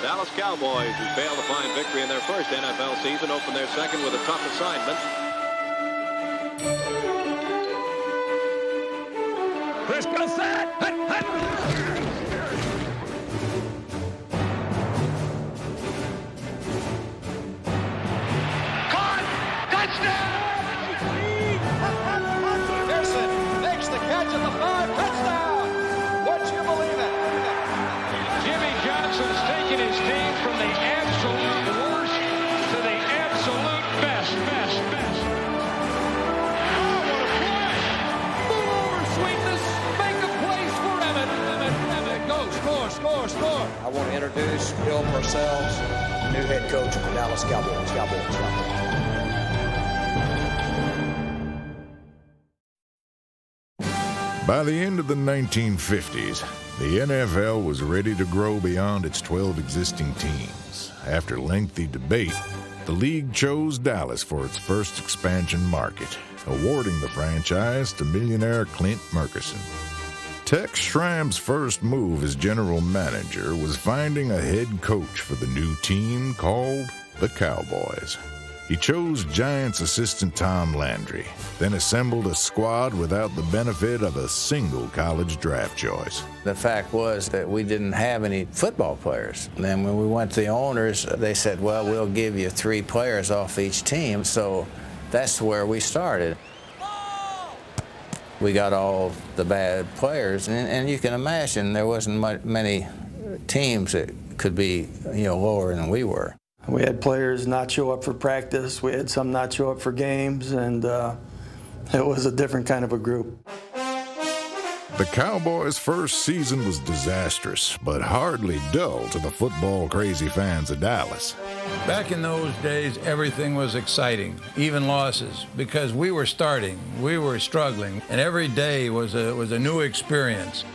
Dallas Cowboys, who failed to find victory in their first NFL season, open their second with a tough assignment. Briscoe set! Caught! Touchdown! Pearson makes the catch at the 5. Touchdown! Would you believe it? Jimmy Johnson's taking his team from the absolute worst to the absolute best. Oh, what a play! Move over, sweetness. Make a place for Emmett. Go, score. I want to introduce Bill Parcells, new head coach of the Dallas Cowboys. By the end of the 1950s, the NFL was ready to grow beyond its 12 existing teams. After lengthy debate, the league chose Dallas for its first expansion market, awarding the franchise to millionaire Clint Murkison. Tex Schramm's first move as general manager was finding a head coach for the new team called the Cowboys. He chose Giants assistant Tom Landry, then assembled a squad without the benefit of a single college draft choice. The fact was that we didn't have any football players. And then when we went to the owners, they said, well, we'll give you 3 players off each team. So that's where we started. We got all the bad players, and you can imagine there wasn't many teams that could be, lower than we were. We had players not show up for practice. We had some not show up for games, and it was a different kind of a group. The Cowboys' first season was disastrous, but hardly dull to the football-crazy fans of Dallas. Back in those days, everything was exciting, even losses, because we were starting, we were struggling, and every day was a new experience.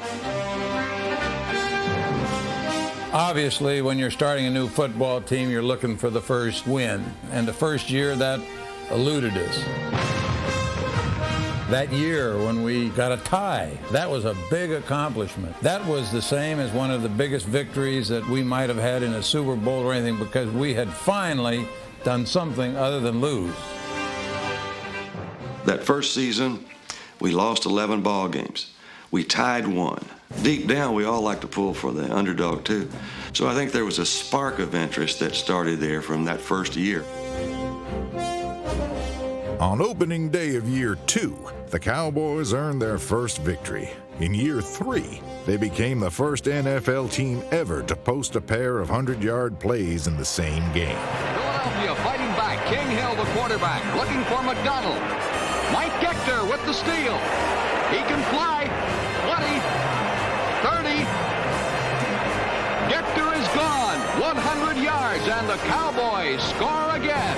Obviously, when you're starting a new football team, you're looking for the first win, and the first year that eluded us. That year when we got a tie, that was a big accomplishment. That was the same as one of the biggest victories that we might have had in a Super Bowl or anything, because we had finally done something other than lose. That first season, we lost 11 ball games. We tied 1. Deep down, we all like to pull for the underdog, too. So I think there was a spark of interest that started there from that first year. On opening day of year 2, the Cowboys earned their first victory. In year 3, they became the first NFL team ever to post a pair of 100-yard plays in the same game. Philadelphia fighting back. King Hill, the quarterback, looking for McDonald. Mike Gector with the steal. He can fly. 20, 30. Gector is gone. 100 yards, and the Cowboys score again.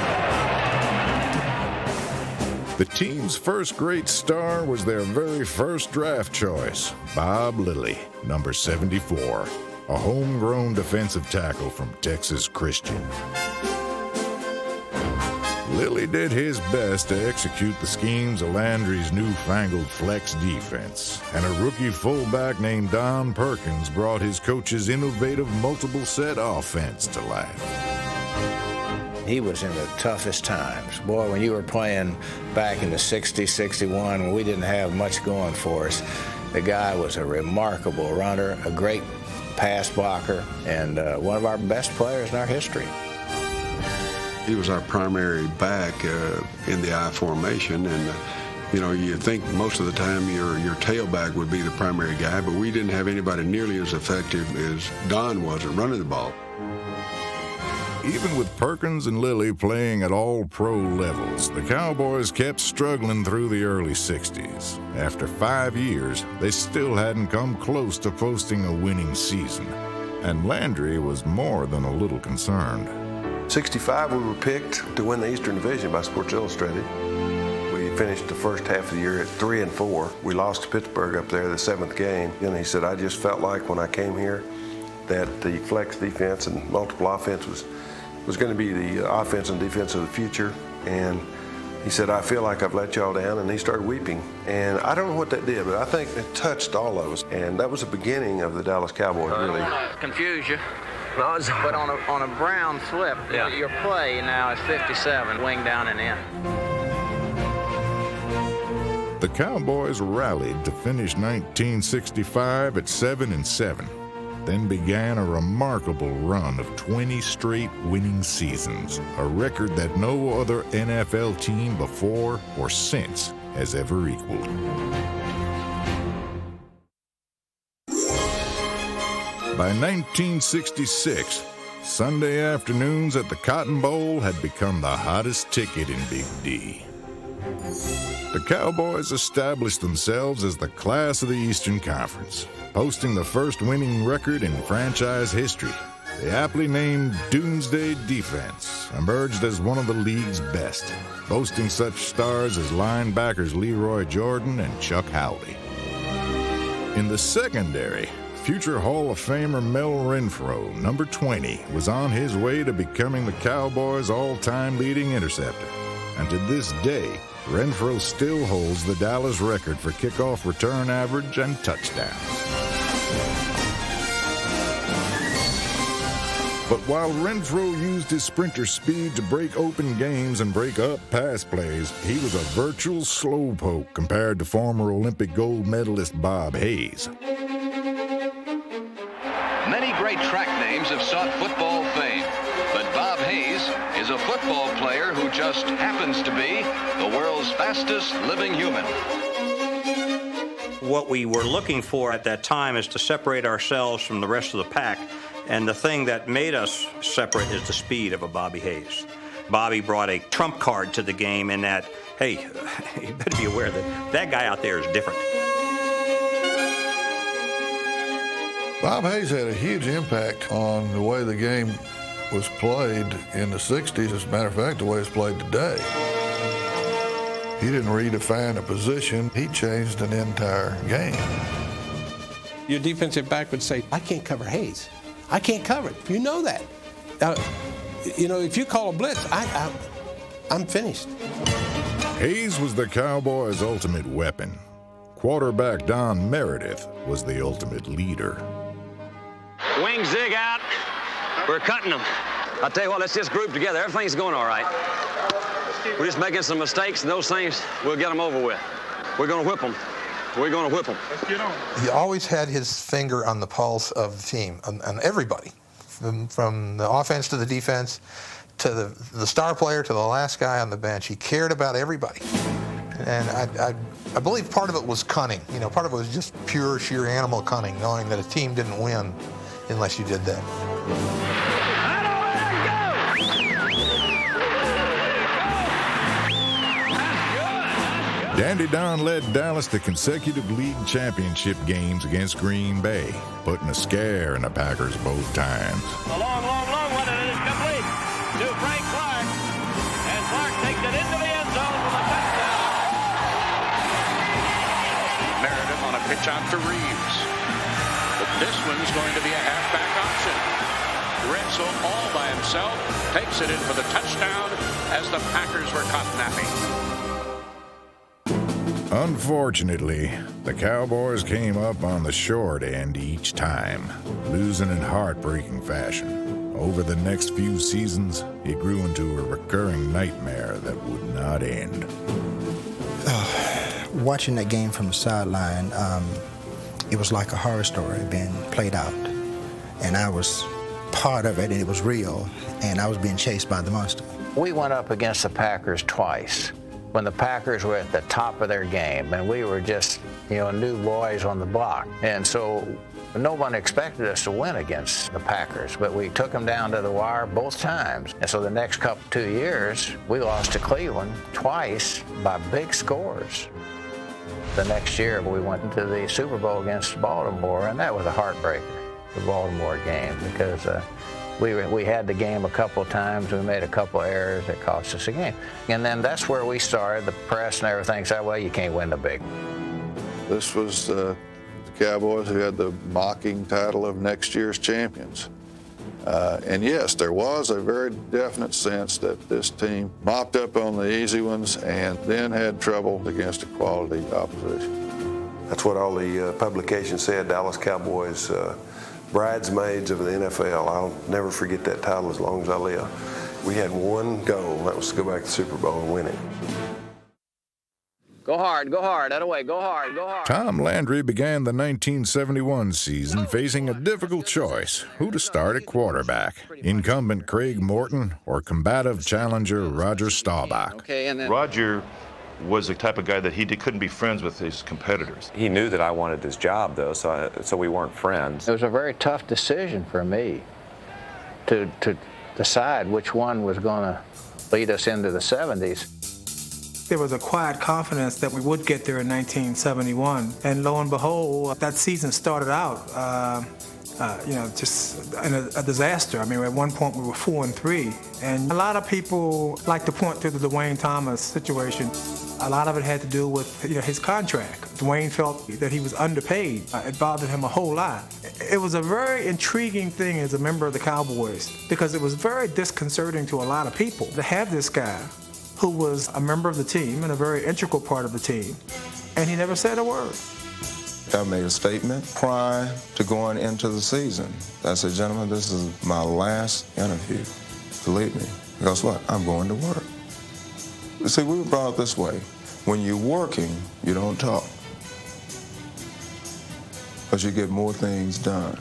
The team's first great star was their very first draft choice, Bob Lilly, number 74, a homegrown defensive tackle from Texas Christian. Lilly did his best to execute the schemes of Landry's newfangled flex defense, and a rookie fullback named Don Perkins brought his coach's innovative multiple set offense to life. He was in the toughest times. Boy, when you were playing back in the 60s, 61, when we didn't have much going for us, the guy was a remarkable runner, a great pass blocker, and one of our best players in our history. He was our primary back in the I formation, and you think most of the time your tailback would be the primary guy, but we didn't have anybody nearly as effective as Don was at running the ball. Even with Perkins and Lilly playing at all pro levels, the Cowboys kept struggling through the early 60s. After 5 years, they still hadn't come close to posting a winning season, and Landry was more than a little concerned. 65, we were picked to win the Eastern Division by Sports Illustrated. We finished the first half of the year at 3-4. We lost to Pittsburgh up there the 7th game. And he said, I just felt like when I came here that the flex defense and multiple offense was going to be the offense and defense of the future. And he said, I feel like I've let y'all down. And he started weeping. And I don't know what that did, but I think it touched all of us. And that was the beginning of the Dallas Cowboys, really. I don't want to confuse you, No, it's But on a brown slip, your play now is 57, wing down and in. The Cowboys rallied to finish 1965 at 7-7, then began a remarkable run of 20 straight winning seasons, a record that no other NFL team before or since has ever equaled. By 1966, Sunday afternoons at the Cotton Bowl had become the hottest ticket in Big D. The Cowboys established themselves as the class of the Eastern Conference, posting the first winning record in franchise history. The aptly named Doomsday Defense emerged as one of the league's best, boasting such stars as linebackers Leroy Jordan and Chuck Howley. In the secondary, future Hall of Famer Mel Renfro, number 20, was on his way to becoming the Cowboys' all-time leading interceptor. And to this day, Renfro still holds the Dallas record for kickoff return average and touchdowns. But while Renfro used his sprinter speed to break open games and break up pass plays, he was a virtual slowpoke compared to former Olympic gold medalist Bob Hayes. Many great track names have sought football fame, but Bob Hayes is a football player who just happens to be the world's fastest living human. What we were looking for at that time is to separate ourselves from the rest of the pack, and the thing that made us separate is the speed of a Bobby Hayes. Bobby brought a trump card to the game in that, hey, you better be aware that that guy out there is different. Bob Hayes had a huge impact on the way the game was played in the 60s. As a matter of fact, the way it's played today. He didn't redefine a position. He changed an entire game. Your defensive back would say, I can't cover Hayes. I can't cover it. You know that. If you call a blitz, I'm finished. Hayes was the Cowboys' ultimate weapon. Quarterback Don Meredith was the ultimate leader. Wing zig out. We're cutting them. I'll tell you what, let's just group together. Everything's going all right. We're just making some mistakes, and those things, we'll get them over with. We're going to whip them. We're going to whip them. Let's get on. He always had his finger on the pulse of the team, on everybody, from the offense to the defense, to the star player, to the last guy on the bench. He cared about everybody. And I believe part of it was cunning. Part of it was just pure, sheer animal cunning, knowing that a team didn't win unless you did that. Dandy Don led Dallas to consecutive league championship games against Green Bay, putting a scare in the Packers both times. A long one, and it is complete to Frank Clark. And Clark takes it into the end zone for the touchdown. Meredith on a pitch out to Reeves. But this one's going to be a halfback option. Drexel all by himself takes it in for the touchdown as the Packers were caught napping. Unfortunately, the Cowboys came up on the short end each time, losing in heartbreaking fashion. Over the next few seasons, it grew into a recurring nightmare that would not end. Watching that game from the sideline, it was like a horror story being played out. And I was part of it, and it was real, and I was being chased by the monster. We went up against the Packers twice when the Packers were at the top of their game, and we were just, new boys on the block. And so no one expected us to win against the Packers, but we took them down to the wire both times. And so the next 2 years, we lost to Cleveland twice by big scores. The next year, we went into the Super Bowl against Baltimore, and that was a heartbreaker, the Baltimore game, because we had the game a couple of times. We made a couple of errors that cost us a game. And then that's where we started. The press and everything said, well, you can't win the big. This was the Cowboys who had the mocking title of next year's champions. And yes, there was a very definite sense that this team mopped up on the easy ones and then had trouble against a quality opposition. That's what all the publications said. Dallas Cowboys bridesmaids of the NFL. I'll never forget that title as long as I live. We had one goal, and that was to go back to the Super Bowl and win it. Go hard, that away, go hard, go hard. Tom Landry began the 1971 season facing a difficult choice: who to start at quarterback, incumbent Craig Morton or combative challenger Roger Staubach. Okay, and then Roger was the type of guy that couldn't be friends with his competitors. He knew that I wanted this job, though, so we weren't friends. it was a very tough decision for me to decide which one was going to lead us into the 70s. There was a quiet confidence that we would get there in 1971, and lo and behold, that season started out, just in a disaster. I mean, at one point we were 4-3, and a lot of people like to point to the Dwayne Thomas situation. A lot of it had to do with his contract. Dwayne felt that he was underpaid. It bothered him a whole lot. It was a very intriguing thing as a member of the Cowboys, because it was very disconcerting to a lot of people to have this guy who was a member of the team and a very integral part of the team, and he never said a word. I made a statement prior to going into the season. I said, gentlemen, this is my last interview. Believe me, because what? I'm going to work. See, we were brought up this way. When you're working, you don't talk, because you get more things done.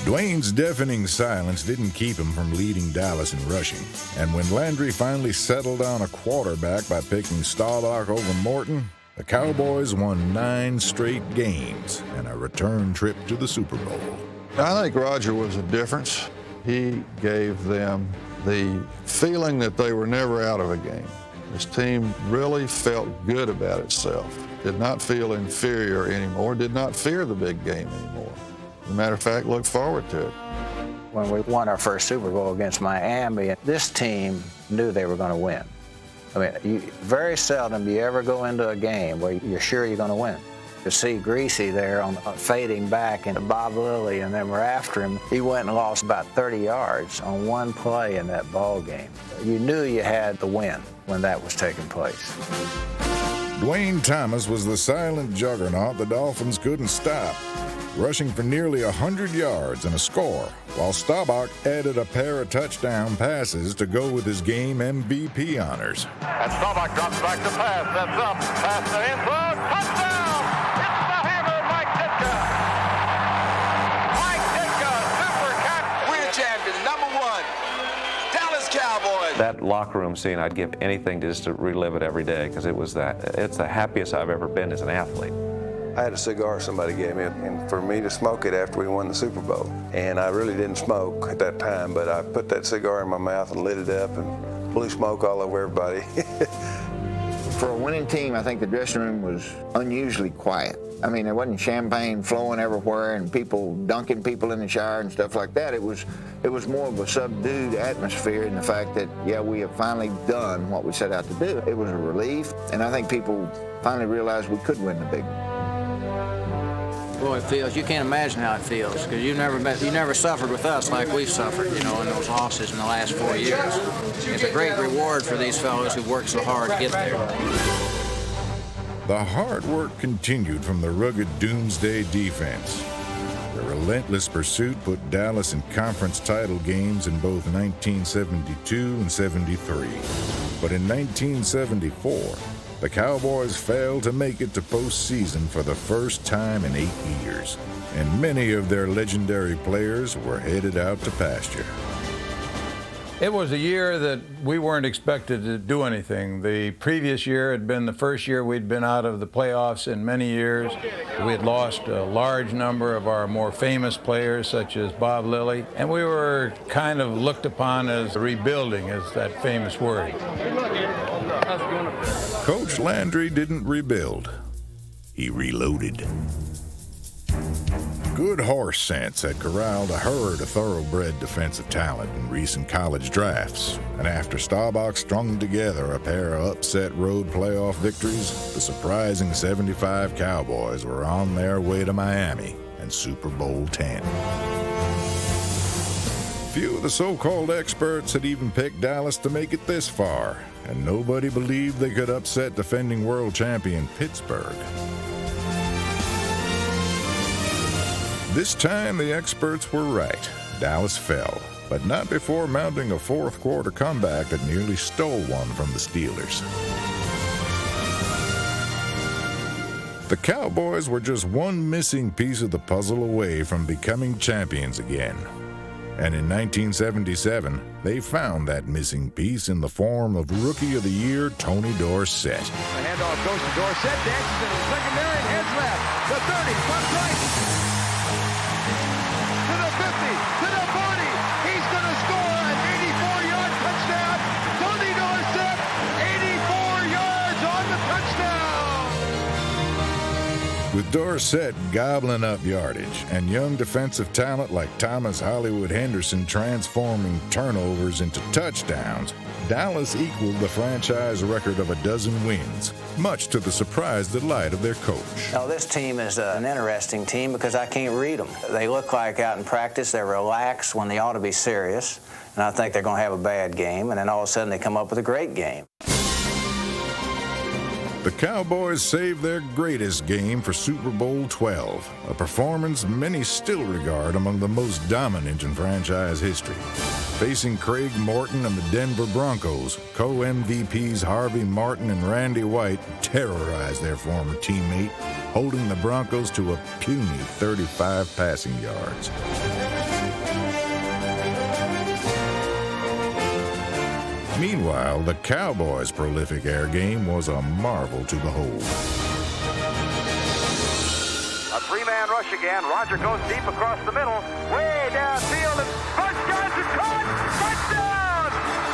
Dwayne's deafening silence didn't keep him from leading Dallas in rushing, and when Landry finally settled on a quarterback by picking Staubach over Morton, the Cowboys won 9 straight games and a return trip to the Super Bowl. I think Roger was a difference. He gave them the feeling that they were never out of a game. This team really felt good about itself, did not feel inferior anymore, did not fear the big game anymore. As a matter of fact, look forward to it. When we won our first Super Bowl against Miami, this team knew they were going to win. I mean, very seldom do you ever go into a game where you're sure you're going to win. To see Greasy there fading back into Bob Lilly, and then we're after him. He went and lost about 30 yards on one play in that ball game. You knew you had the win when that was taking place. Dwayne Thomas was the silent juggernaut the Dolphins couldn't stop, rushing for nearly 100 yards and a score, while Staubach added a pair of touchdown passes to go with his game MVP honors. And Staubach drops back to pass. That's up. Pass to the end zone. Touchdown! It's the hammer, Mike Ditka. Mike Ditka, super catch. We're champions, #1, Dallas Cowboys. That locker room scene, I'd give anything just to relive it every day, because it's the happiest I've ever been as an athlete. I had a cigar somebody gave me, and for me to smoke it after we won the Super Bowl. And I really didn't smoke at that time, but I put that cigar in my mouth and lit it up and blew smoke all over everybody. For a winning team, I think the dressing room was unusually quiet. I mean, there wasn't champagne flowing everywhere and people dunking people in the shower and stuff like that. It was more of a subdued atmosphere in the fact that, yeah, we have finally done what we set out to do. It was a relief, and I think people finally realized we could win the big one. Boy, it feels, you can't imagine how it feels, because you never suffered with us like we've suffered, in those losses in the last 4 years. It's a great reward for these fellows who worked so hard to get there. The hard work continued from the rugged Doomsday defense. The relentless pursuit put Dallas in conference title games in both 1972 and 73. But in 1974, the Cowboys failed to make it to postseason for the first time in 8 years, and many of their legendary players were headed out to pasture. It was a year that we weren't expected to do anything. The previous year had been the first year we'd been out of the playoffs in many years. We had lost a large number of our more famous players, such as Bob Lilly, and we were kind of looked upon as rebuilding, as that famous word. Coach Landry didn't rebuild. He reloaded. Good horse sense had corralled a herd of thoroughbred defensive talent in recent college drafts, and after Staubach strung together a pair of upset road playoff victories, the surprising 75 Cowboys were on their way to Miami and Super Bowl X. Few of the so-called experts had even picked Dallas to make it this far, and nobody believed they could upset defending world champion Pittsburgh. This time, the experts were right. Dallas fell, but not before mounting a fourth-quarter comeback that nearly stole one from the Steelers. The Cowboys were just one missing piece of the puzzle away from becoming champions again. And in 1977, they found that missing piece in the form of Rookie of the Year Tony Dorsett. The handoff goes to Dorsett, dances into the secondary and heads left. The 30, front right. To the 50, to the 40. He's going to score an 84-yard touchdown. Tony Dorsett, 84 yards on the touchdown. With Dorsett gobbling up yardage and young defensive talent like Thomas Hollywood Henderson transforming turnovers into touchdowns, Dallas equaled the franchise record of 12 wins, much to the surprised delight of their coach. Now, this team is an interesting team because I can't read them. They look like out in practice they're relaxed when they ought to be serious, and I think they're going to have a bad game, and then all of a sudden they come up with a great game. The Cowboys saved their greatest game for Super Bowl XII, a performance many still regard among the most dominant in franchise history. Facing Craig Morton and the Denver Broncos, co-MVPs Harvey Martin and Randy White terrorized their former teammate, holding the Broncos to a puny 35 passing yards. Meanwhile, the Cowboys' prolific air game was a marvel to behold. A three-man rush again. Roger goes deep across the middle, way downfield, and Butch Johnson caught! Touchdown!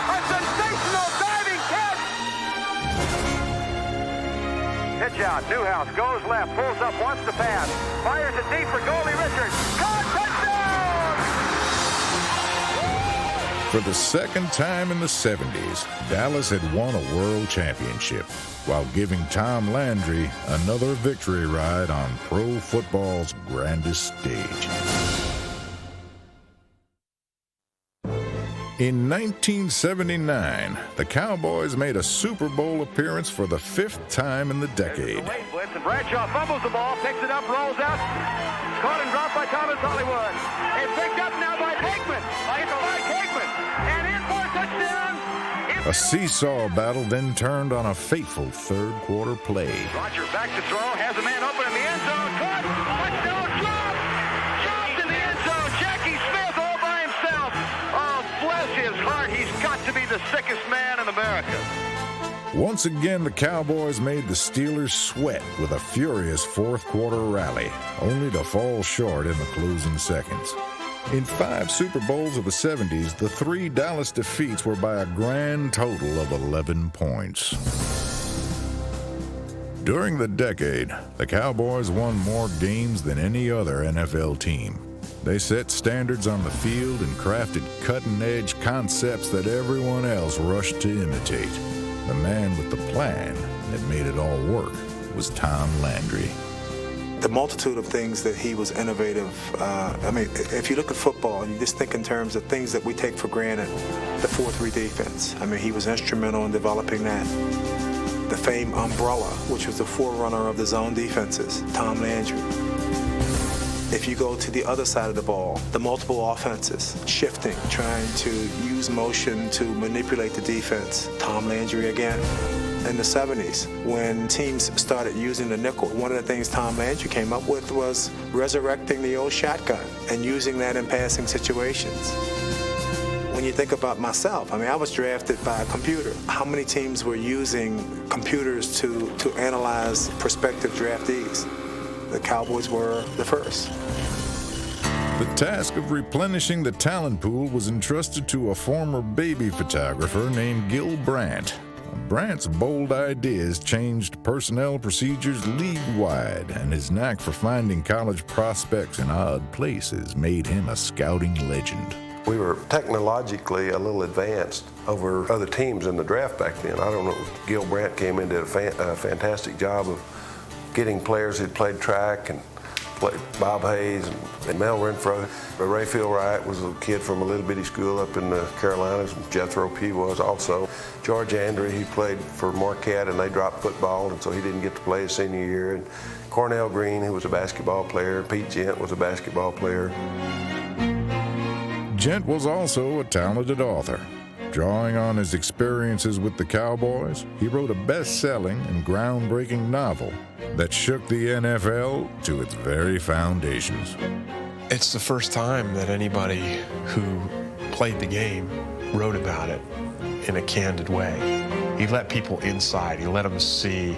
A sensational diving catch! Pitch out. Newhouse goes left, pulls up, wants to pass, fires it deep for Goldie Richards. Caught! Touchdown! For the second time in the 70s, Dallas had won a world championship while giving Tom Landry another victory ride on pro football's grandest stage. In 1979, the Cowboys made a Super Bowl appearance for the 5th time in the decade. Late blitz, and Bradshaw fumbles the ball, picks it up, rolls out. Caught and dropped by Thomas Hollywood. It's picked up now by Hickman. It's by Hickman. And in for a touchdown. A seesaw battle then turned on a fateful third-quarter play. Roger back to throw, has a man open in the end zone. Caught. Touchdown, drop. Dropped in the end zone. Jackie Smith all by himself. Oh, bless his heart. He's got to be the sickest man in America. Once again, the Cowboys made the Steelers sweat with a furious fourth-quarter rally, only to fall short in the closing seconds. In 5 Super Bowls of the 70s, the 3 Dallas defeats were by a grand total of 11 points. During the decade, the Cowboys won more games than any other NFL team. They set standards on the field and crafted cutting-edge concepts that everyone else rushed to imitate. The man with the plan that made it all work was Tom Landry. The multitude of things that he was innovative. If you look at football, you just think in terms of things that we take for granted. The 4-3 defense. He was instrumental in developing that. The famed umbrella, which was the forerunner of the zone defenses, Tom Landry. If you go to the other side of the ball, the multiple offenses, shifting, trying to use motion to manipulate the defense, Tom Landry again. In the 70s, when teams started using the nickel, one of the things Tom Landry came up with was resurrecting the old shotgun and using that in passing situations. When you think about myself, I was drafted by a computer. How many teams were using computers to analyze prospective draftees? The Cowboys were the first. The task of replenishing the talent pool was entrusted to a former baby photographer named Gil Brandt. Brandt's bold ideas changed personnel procedures league-wide, and his knack for finding college prospects in odd places made him a scouting legend. We were technologically a little advanced over other teams in the draft back then. I don't know, Gil Brandt came in and did a fantastic job of getting players who'd played track and Played Bob Hayes and Mel Renfro. Ray Philwright was a kid from a little bitty school up in the Carolinas. Jethro P. was also. George Andre, he played for Marquette, and they dropped football, and so he didn't get to play his senior year. And Cornell Green, who was a basketball player. Pete Gent was a basketball player. Gent was also a talented author. Drawing on his experiences with the Cowboys, he wrote a best-selling and groundbreaking novel that shook the NFL to its very foundations. It's the first time that anybody who played the game wrote about it in a candid way. He let people inside. He let them see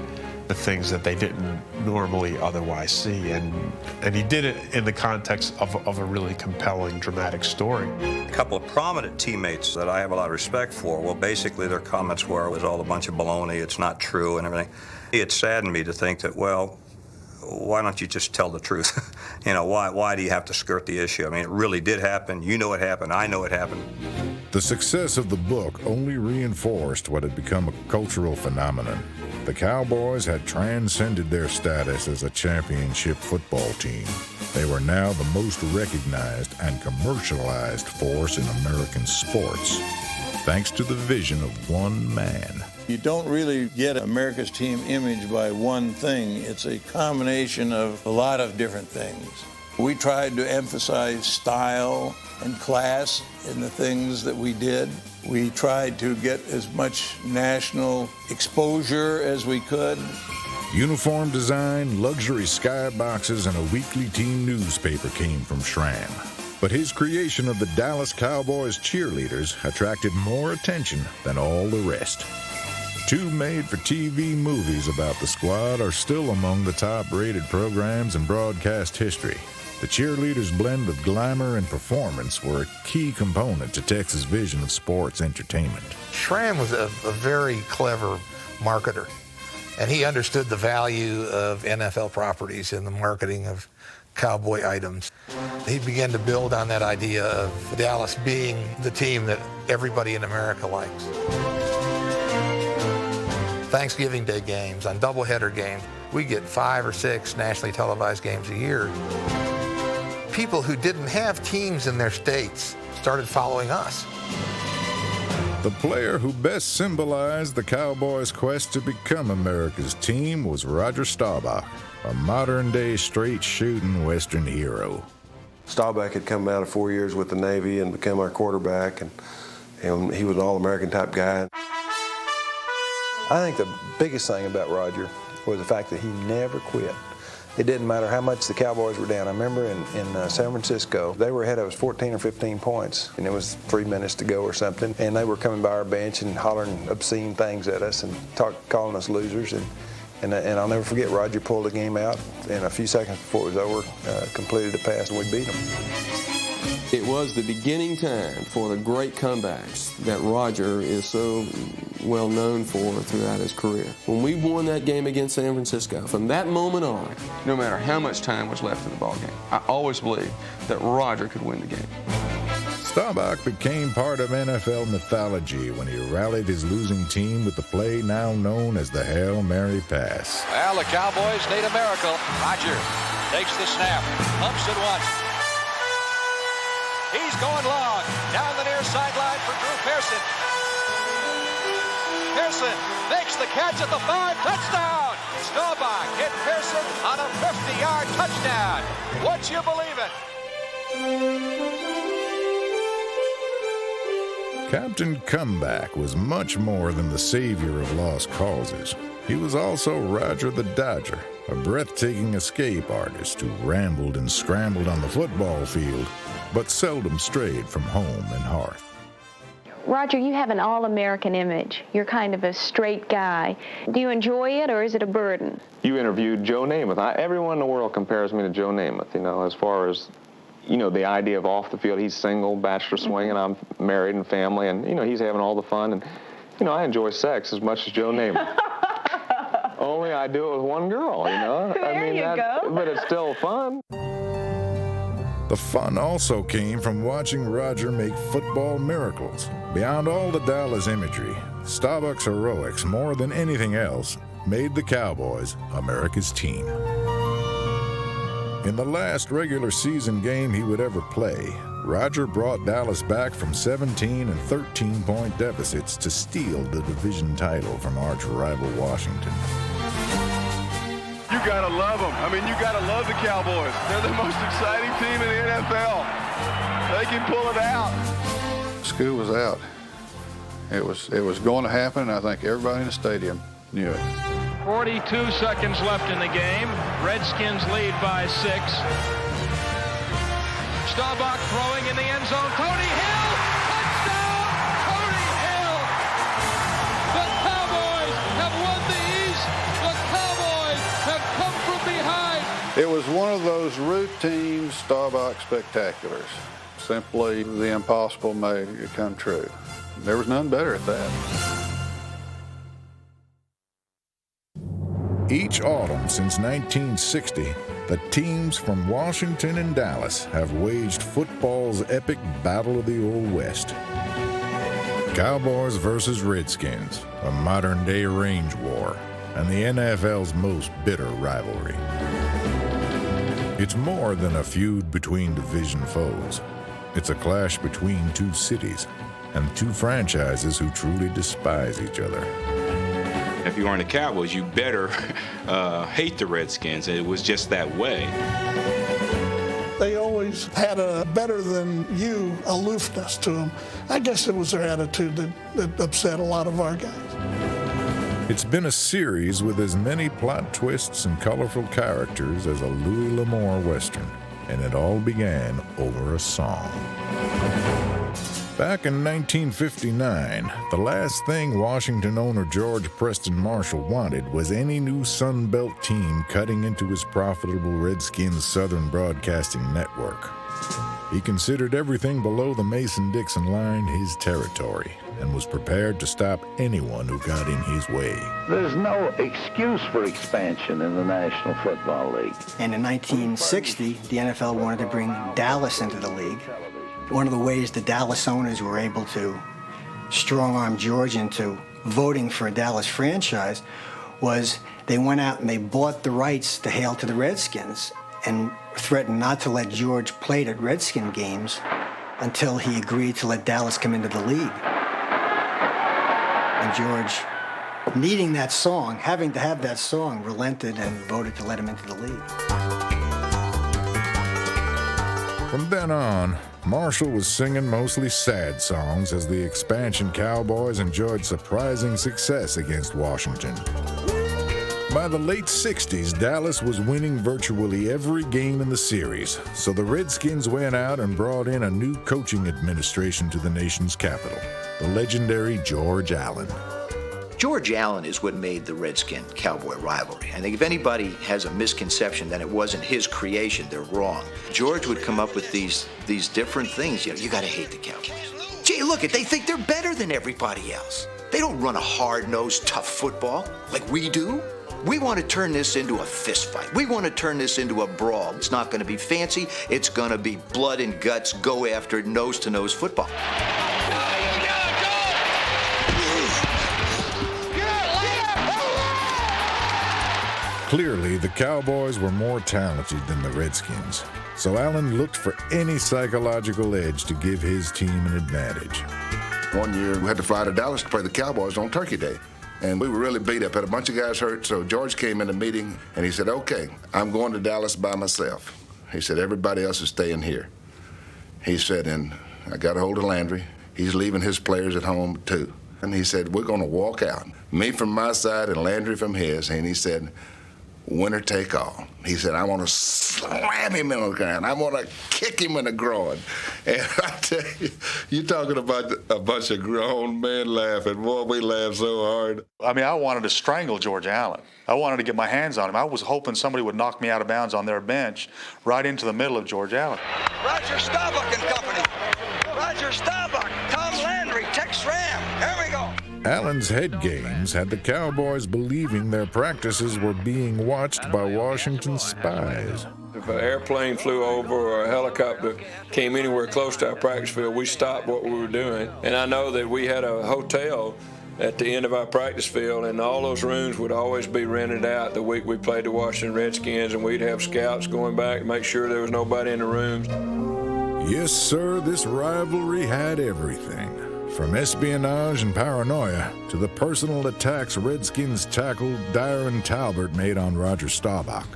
the things that they didn't normally otherwise see. And he did it in the context of a really compelling, dramatic story. A couple of prominent teammates that I have a lot of respect for, well, basically their comments were, it was all a bunch of baloney, it's not true and everything. It saddened me to think that, well, why don't you just tell the truth? You know, why do you have to skirt the issue? I mean, it really did happen. You know it happened. I know it happened. The success of the book only reinforced what had become a cultural phenomenon. The Cowboys had transcended their status as a championship football team. They were now the most recognized and commercialized force in American sports, thanks to the vision of one man. You don't really get America's team image by one thing. It's a combination of a lot of different things. We tried to emphasize style and class in the things that we did. We tried to get as much national exposure as we could. Uniform design, luxury skyboxes, and a weekly team newspaper came from Schramm. But his creation of the Dallas Cowboys cheerleaders attracted more attention than all the rest. 2 made-for-TV movies about the squad are still among the top-rated programs in broadcast history. The cheerleaders' blend of glamour and performance were a key component to Texas' vision of sports entertainment. Schramm was a very clever marketer, and he understood the value of NFL properties in the marketing of cowboy items. He began to build on that idea of Dallas being the team that everybody in America likes. Thanksgiving Day games, on doubleheader games, we get 5 or 6 nationally televised games a year. People who didn't have teams in their states started following us. The player who best symbolized the Cowboys' quest to become America's team was Roger Staubach, a modern-day straight-shooting Western hero. Staubach had come out of 4 years with the Navy and become our quarterback, and he was an All-American type guy. I think the biggest thing about Roger was the fact that he never quit. It didn't matter how much the Cowboys were down. I remember in San Francisco, they were ahead of us 14 or 15 points, and it was 3 minutes to go or something, and they were coming by our bench and hollering obscene things at us and calling us losers. And I'll never forget, Roger pulled the game out, and a few seconds before it was over, completed the pass, and we beat them. It was the beginning time for the great comebacks that Roger is so well known for throughout his career. When we won that game against San Francisco, from that moment on, no matter how much time was left in the ball game, I always believed that Roger could win the game. Staubach became part of NFL mythology when he rallied his losing team with the play now known as the Hail Mary Pass. Well, the Cowboys need a miracle. Roger takes the snap, pumps it once. He's going long, down the near sideline for Drew Pearson. Pearson makes the catch at the 5, touchdown! Staubach hit Pearson on a 50-yard touchdown. Would you believe it? Captain Comeback was much more than the savior of lost causes. He was also Roger the Dodger, a breathtaking escape artist who rambled and scrambled on the football field, but seldom strayed from home and hearth. Roger, you have an all-American image. You're kind of a straight guy. Do you enjoy it, or is it a burden? You interviewed Joe Namath. Everyone in the world compares me to Joe Namath, as far as, the idea of off the field. He's single, bachelor swinging, I'm married and family, and, he's having all the fun. And, I enjoy sex as much as Joe Namath. Only I do it with one girl, There you go. But it's still fun. The fun also came from watching Roger make football miracles. Beyond all the Dallas imagery, Staubach's heroics, more than anything else, made the Cowboys America's team. In the last regular season game he would ever play, Roger brought Dallas back from 17 and 13-point deficits to steal the division title from arch rival Washington. You gotta love them. I mean, you gotta love the Cowboys. They're the most exciting team in the NFL. They can pull it out. School was out. It was going to happen, and I think everybody in the stadium knew it. 42 seconds left in the game. Redskins lead by 6. Staubach throwing in the end zone. Cody Hill! Touchdown! Cody Hill! The Cowboys have won the East. The Cowboys have come from behind. It was one of those routine Staubach spectaculars. Simply the impossible made it come true. There was none better at that. Each autumn since 1960, the teams from Washington and Dallas have waged football's epic Battle of the Old West. Cowboys versus Redskins, a modern-day range war, and the NFL's most bitter rivalry. It's more than a feud between division foes. It's a clash between two cities and two franchises who truly despise each other. If you aren't the Cowboys, you better hate the Redskins. It was just that way. They always had a better-than-you aloofness to them. I guess it was their attitude that upset a lot of our guys. It's been a series with as many plot twists and colorful characters as a Louis L'Amour Western, and it all began over a song. Back in 1959, the last thing Washington owner George Preston Marshall wanted was any new Sun Belt team cutting into his profitable Redskins Southern Broadcasting Network. He considered everything below the Mason-Dixon line his territory and was prepared to stop anyone who got in his way. There's no excuse for expansion in the National Football League. And in 1960, the NFL wanted to bring Dallas into the league. One of the ways the Dallas owners were able to strong-arm George into voting for a Dallas franchise was they went out and they bought the rights to hail to the Redskins and threatened not to let George play at Redskin games until he agreed to let Dallas come into the league. And George, needing that song, having to have that song, relented and voted to let him into the league. From then on, Marshall was singing mostly sad songs as the expansion Cowboys enjoyed surprising success against Washington. By the late 60s, Dallas was winning virtually every game in the series, so the Redskins went out and brought in a new coaching administration to the nation's capital, the legendary George Allen. George Allen is what made the Redskin-Cowboy rivalry. I think if anybody has a misconception that it wasn't his creation, they're wrong. George would come up with these different things. You gotta hate the Cowboys. Gee, look, they think they're better than everybody else. They don't run a hard-nosed, tough football like we do. We want to turn this into a fist fight. We want to turn this into a brawl. It's not going to be fancy. It's going to be blood and guts, go after nose-to-nose football. Clearly, the Cowboys were more talented than the Redskins, so Allen looked for any psychological edge to give his team an advantage. One year, we had to fly to Dallas to play the Cowboys on Turkey Day, and we were really beat up. Had a bunch of guys hurt, so George came in the meeting, and he said, okay, I'm going to Dallas by myself. He said, everybody else is staying here. He said, and I got a hold of Landry. He's leaving his players at home, too. And he said, we're going to walk out, me from my side and Landry from his, and he said, winner take all. He said, I want to slam him in the ground. I want to kick him in the groin. And I tell you, you're talking about a bunch of grown men laughing. Boy, we laughed so hard. I mean, I wanted to strangle George Allen. I wanted to get my hands on him. I was hoping somebody would knock me out of bounds on their bench right into the middle of George Allen. Roger Staubach and company. Roger Staubach, Tom Landry, Tex Ram. Here we go. Allen's head games had the Cowboys believing their practices were being watched by Washington spies. If an airplane flew over or a helicopter came anywhere close to our practice field, we stopped what we were doing. And I know that we had a hotel at the end of our practice field, and all those rooms would always be rented out the week we played the Washington Redskins, and we'd have scouts going back to make sure there was nobody in the rooms. Yes, sir, this rivalry had everything. From espionage and paranoia to the personal attacks Redskins tackle Darren Talbert made on Roger Staubach.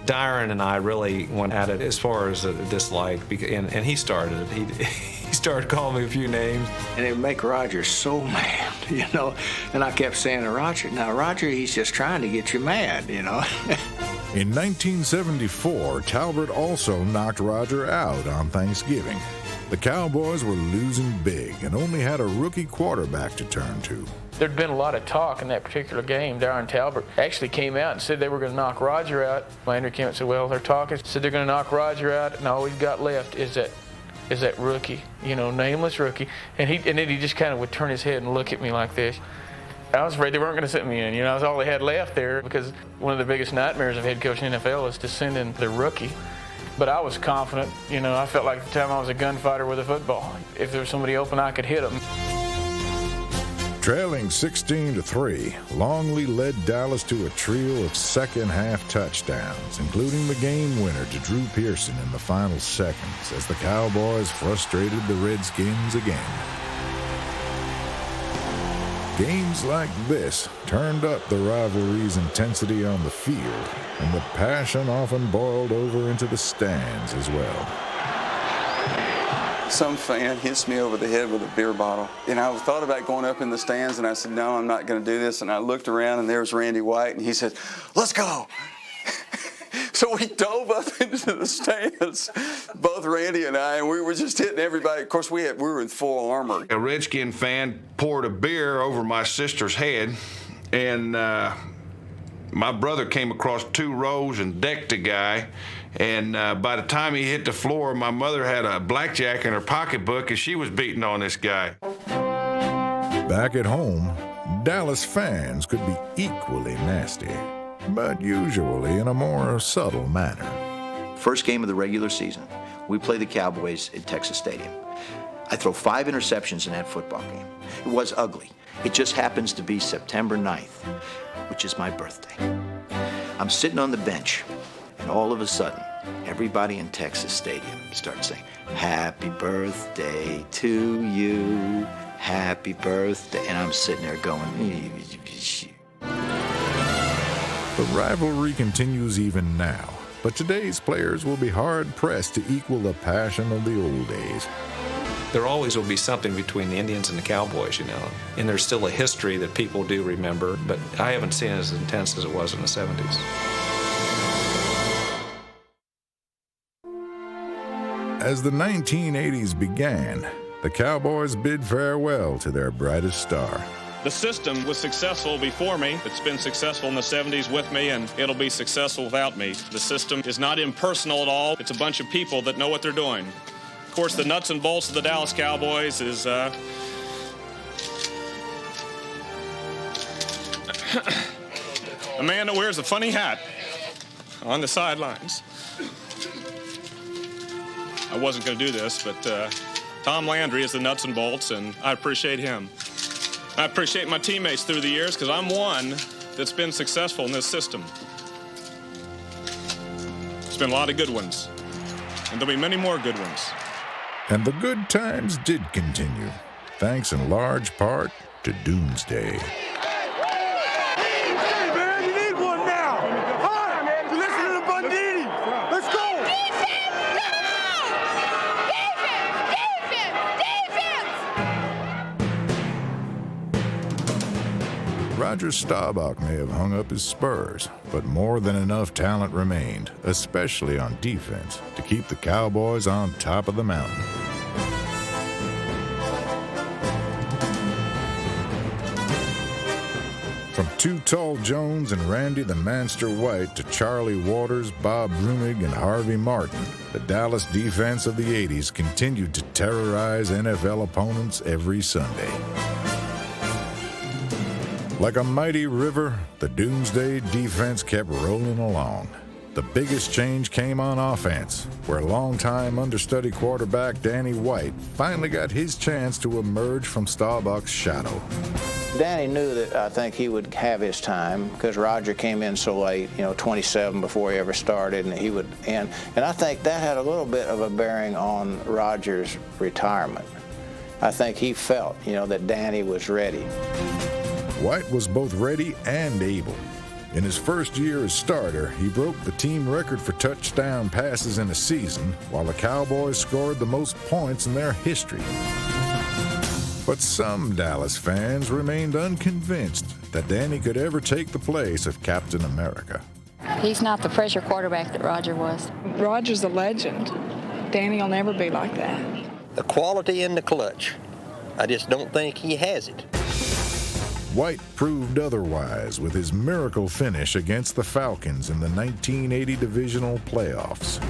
Darren and I really went at it as far as a dislike, and he started it. He started calling me a few names. And it would make Roger so mad, you know. And I kept saying to Roger, now, Roger, he's just trying to get you mad, you know. In 1974, Talbert also knocked Roger out on Thanksgiving. The Cowboys were losing big and only had a rookie quarterback to turn to. There'd been a lot of talk in that particular game. Darren Talbert actually came out and said they were going to knock Roger out. Landry came out and said, well, they're talking. Said they're going to knock Roger out, and all we've got left is that rookie, you know, nameless rookie. And then he just kind of would turn his head and look at me like this. I was afraid they weren't going to sit me in. You know, I was all they had left there, because one of the biggest nightmares of head coaching in the NFL is to send in the rookie. But I was confident. You know, I felt like at the time I was a gunfighter with a football. If there was somebody open, I could hit him. Trailing 16-3, Longley led Dallas to a trio of second-half touchdowns, including the game winner to Drew Pearson in the final seconds as the Cowboys frustrated the Redskins again. Games like this turned up the rivalry's intensity on the field, and the passion often boiled over into the stands as well. Some fan hits me over the head with a beer bottle. And I thought about going up in the stands, and I said, no, I'm not going to do this. And I looked around, and there was Randy White, and he said, let's go. So we dove up into the stands, both Randy and I, and we were just hitting everybody. Of course, we were in full armor. A Redskin fan poured a beer over my sister's head, and my brother came across 2 rows and decked the guy. And by the time he hit the floor, my mother had a blackjack in her pocketbook, and she was beating on this guy. Back at home, Dallas fans could be equally nasty, but usually in a more subtle manner. First game of the regular season, we play the Cowboys at Texas Stadium. I throw 5 interceptions in that football game. It was ugly. It just happens to be September 9th, which is my birthday. I'm sitting on the bench, and all of a sudden, everybody in Texas Stadium starts saying, happy birthday to you, happy birthday. And I'm sitting there going, The rivalry continues even now, but today's players will be hard-pressed to equal the passion of the old days. There always will be something between the Indians and the Cowboys, you know, and there's still a history that people do remember, but I haven't seen it as intense as it was in the 70s. As the 1980s began, the Cowboys bid farewell to their brightest star. The system was successful before me. It's been successful in the 70s with me, and it'll be successful without me. The system is not impersonal at all. It's a bunch of people that know what they're doing. Of course, the nuts and bolts of the Dallas Cowboys is a man that wears a funny hat on the sidelines. I wasn't going to do this, but Tom Landry is the nuts and bolts, and I appreciate him. I appreciate my teammates through the years, because I'm one that's been successful in this system. There's been a lot of good ones, and there'll be many more good ones. And the good times did continue, thanks in large part to Doomsday. Roger Staubach may have hung up his spurs, but more than enough talent remained, especially on defense, to keep the Cowboys on top of the mountain. From Too Tall Jones and Randy the Manster White to Charlie Waters, Bob Brunig, and Harvey Martin, the Dallas defense of the 80s continued to terrorize NFL opponents every Sunday. Like a mighty river, the Doomsday defense kept rolling along. The biggest change came on offense, where longtime understudy quarterback Danny White finally got his chance to emerge from Staubach's shadow. Danny knew that I think he would have his time because Roger came in so late, 27 before he ever started, and he would end. And I think that had a little bit of a bearing on Roger's retirement. I think he felt, that Danny was ready. White was both ready and able. In his first year as starter, he broke the team record for touchdown passes in a season, while the Cowboys scored the most points in their history. But some Dallas fans remained unconvinced that Danny could ever take the place of Captain America. He's not the pressure quarterback that Roger was. Roger's a legend. Danny will never be like that. The quality in the clutch, I just don't think he has it. White proved otherwise with his miracle finish against the Falcons in the 1980 divisional playoffs.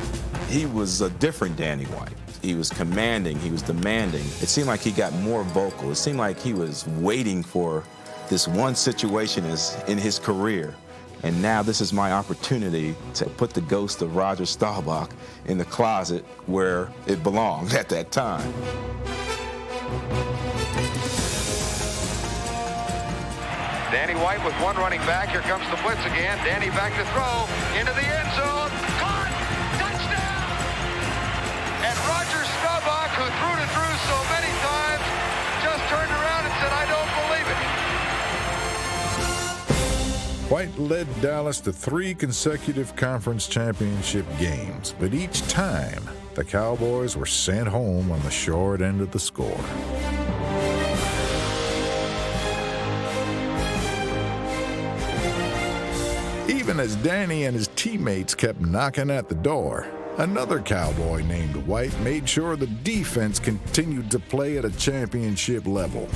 He was a different Danny White. He was commanding, he was demanding. It seemed like he got more vocal. It seemed like he was waiting for this one situation in his career. And now this is my opportunity to put the ghost of Roger Staubach in the closet where it belonged at that time. Danny White with one running back. Here comes the blitz again. Danny back to throw into the end zone. Caught! Touchdown! And Roger Staubach, who threw to Drew so many times, just turned around and said, I don't believe it. White led Dallas to 3 consecutive conference championship games, but each time the Cowboys were sent home on the short end of the score. Even as Danny and his teammates kept knocking at the door, another Cowboy named White made sure the defense continued to play at a championship level.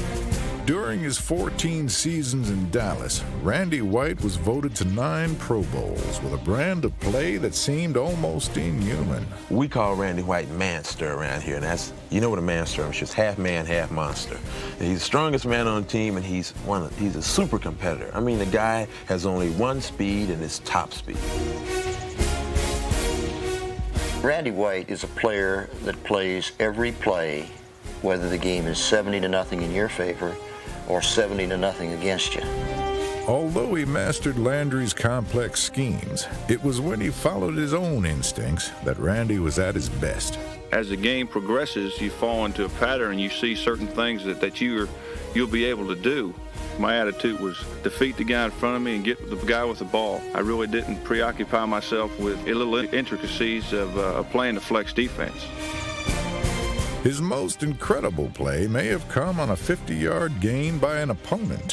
During his 14 seasons in Dallas, Randy White was voted to 9 Pro Bowls with a brand of play that seemed almost inhuman. We call Randy White manster around here, and that's, you know what a manster is, just half man, half monster. And he's the strongest man on the team, and he's a super competitor. I mean, the guy has only one speed, and it's top speed. Randy White is a player that plays every play, whether the game is 70-0 in your favor or 70-0 against you. Although he mastered Landry's complex schemes, it was when he followed his own instincts that Randy was at his best. As the game progresses, you fall into a pattern and you see certain things that you'll be able to do. My attitude was defeat the guy in front of me and get the guy with the ball. I really didn't preoccupy myself with the little intricacies of playing the flex defense. His most incredible play may have come on a 50-yard gain by an opponent.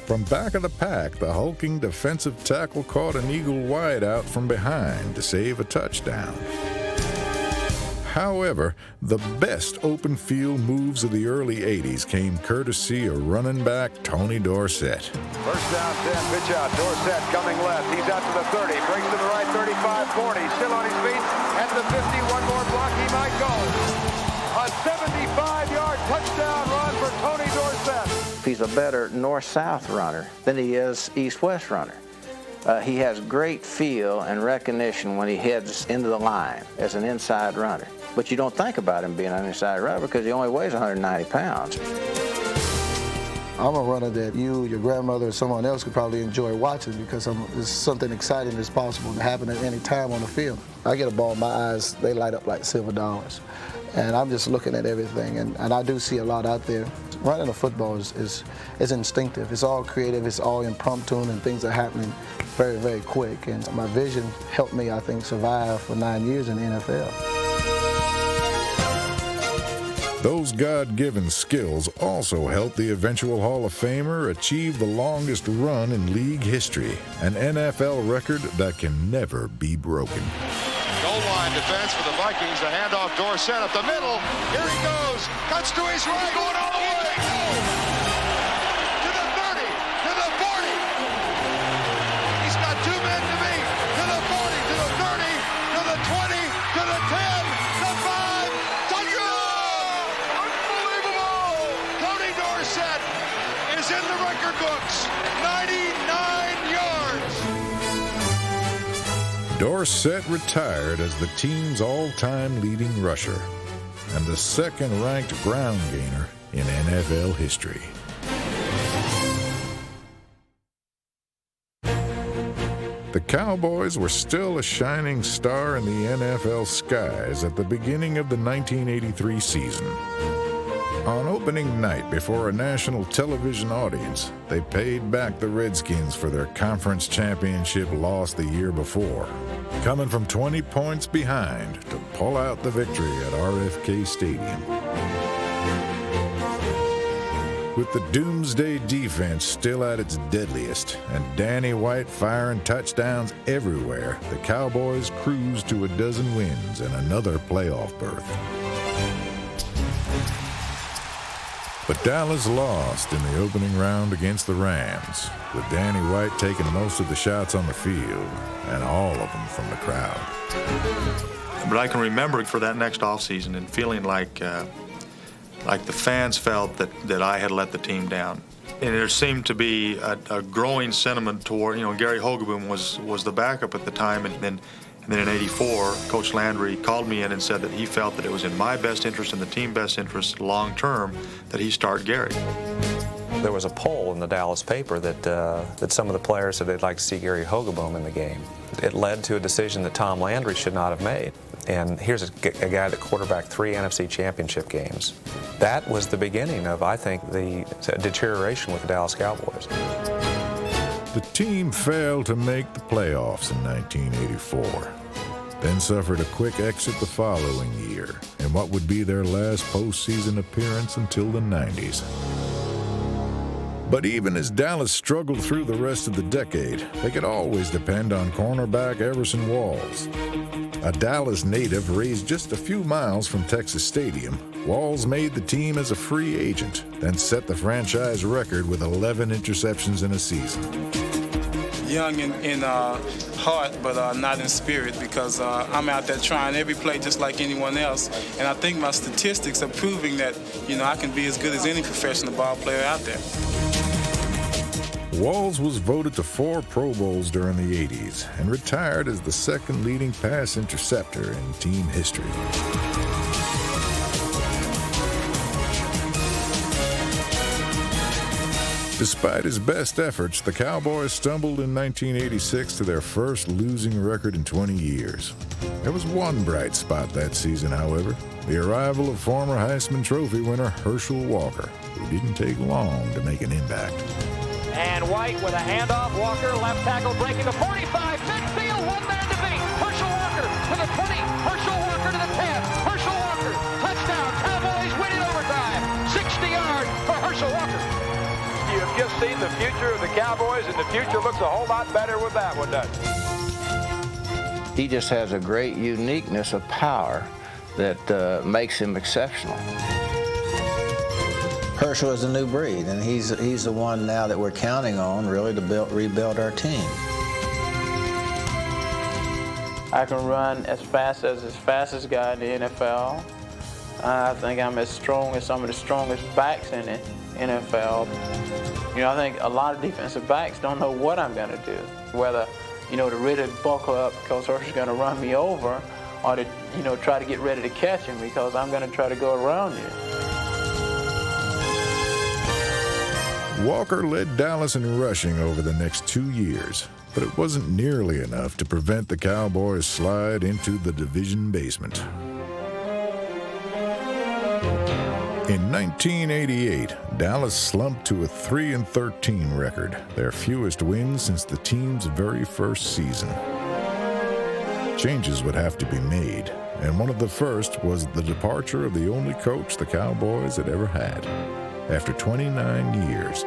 From back of the pack, the hulking defensive tackle caught an eagle wide out from behind to save a touchdown. However, the best open field moves of the early 80s came courtesy of running back Tony Dorsett. First down, 10, pitch out. Dorsett coming left. He's out to the 30. Breaks to the right, 35, 40. Still on his feet. At the 50, one more block. He might go. A 75-yard touchdown run for Tony Dorsett. He's a better north-south runner than he is east-west runner. He has great feel and recognition when he heads into the line as an inside runner. But you don't think about him being an inside runner because he only weighs 190 pounds. I'm a runner that you, your grandmother, or someone else could probably enjoy watching because there's something exciting that's possible to happen at any time on the field. I get a ball, my eyes, they light up like silver dollars. And I'm just looking at everything, and I do see a lot out there. Running a football is instinctive. It's all creative, it's all impromptu, and things are happening very, very quick. And my vision helped me, I think, survive for 9 years in the NFL. Those God-given skills also helped the eventual Hall of Famer achieve the longest run in league history, an NFL record that can never be broken. Goal line defense for the Vikings. A handoff, Dorsett up the middle. Here he goes. Cuts to his right. Going all the way. To the 30. To the 40. He's got 2 men to beat. To the 40. To the 30. To the 20. To the 10. To 5. Touchdown! Unbelievable! Tony Dorsett is in the record books. 99 yards. Dorsett retired as the team's all-time leading rusher and the second-ranked ground gainer in NFL history. The Cowboys were still a shining star in the NFL skies at the beginning of the 1983 season. On opening night before a national television audience, they paid back the Redskins for their conference championship loss the year before, coming from 20 points behind to pull out the victory at RFK Stadium. With the doomsday defense still at its deadliest and Danny White firing touchdowns everywhere, the Cowboys cruised to a dozen wins and another playoff berth. But Dallas lost in the opening round against the Rams, with Danny White taking most of the shots on the field and all of them from the crowd. But I can remember for that next offseason and feeling like the fans felt that I had let the team down. And there seemed to be a growing sentiment toward, Gary Hogeboom was the backup at the time, and then in '84, Coach Landry called me in and said that he felt that it was in my best interest and the team best interest long term that he start Gary. There was a poll in the Dallas paper that some of the players said they'd like to see Gary Hogeboom in the game. It led to a decision that Tom Landry should not have made. And here's a guy that quarterbacked 3 NFC championship games. That was the beginning of, I think, the deterioration with the Dallas Cowboys. The team failed to make the playoffs in 1984, then suffered a quick exit the following year in what would be their last postseason appearance until the 90s. But even as Dallas struggled through the rest of the decade, they could always depend on cornerback Everson Walls. A Dallas native raised just a few miles from Texas Stadium, Walls made the team as a free agent, then set the franchise record with 11 interceptions in a season. Young in heart, but not in spirit, because I'm out there trying every play just like anyone else. And I think my statistics are proving that, I can be as good as any professional ball player out there. Walls was voted to 4 Pro Bowls during the 80s and retired as the second leading pass interceptor in team history. Despite his best efforts, the Cowboys stumbled in 1986 to their first losing record in 20 years. There was one bright spot that season, however, the arrival of former Heisman Trophy winner Herschel Walker, who didn't take long to make an impact. And White with a handoff, Walker, left tackle breaking the 45, midfield, one man to beat. Herschel Walker to the 20, Herschel Walker to the 10, Herschel Walker, touchdown, Cowboys win in overtime, 60 yards for Herschel Walker. You have just seen the future of the Cowboys, and the future looks a whole lot better with that one, doesn't it? He just has a great uniqueness of power that makes him exceptional. Herschel is a new breed, and he's the one now that we're counting on really to rebuild our team. I can run as fastest guy in the NFL. I think I'm as strong as some of the strongest backs in the NFL. I think a lot of defensive backs don't know what I'm going to do, whether, to really buckle up because Herschel's going to run me over, or to, try to get ready to catch him because I'm going to try to go around you. Walker led Dallas in rushing over the next 2 years, but it wasn't nearly enough to prevent the Cowboys' slide into the division basement. In 1988, Dallas slumped to a 3-13 record, their fewest wins since the team's very first season. Changes would have to be made, and one of the first was the departure of the only coach the Cowboys had ever had. After 29 years,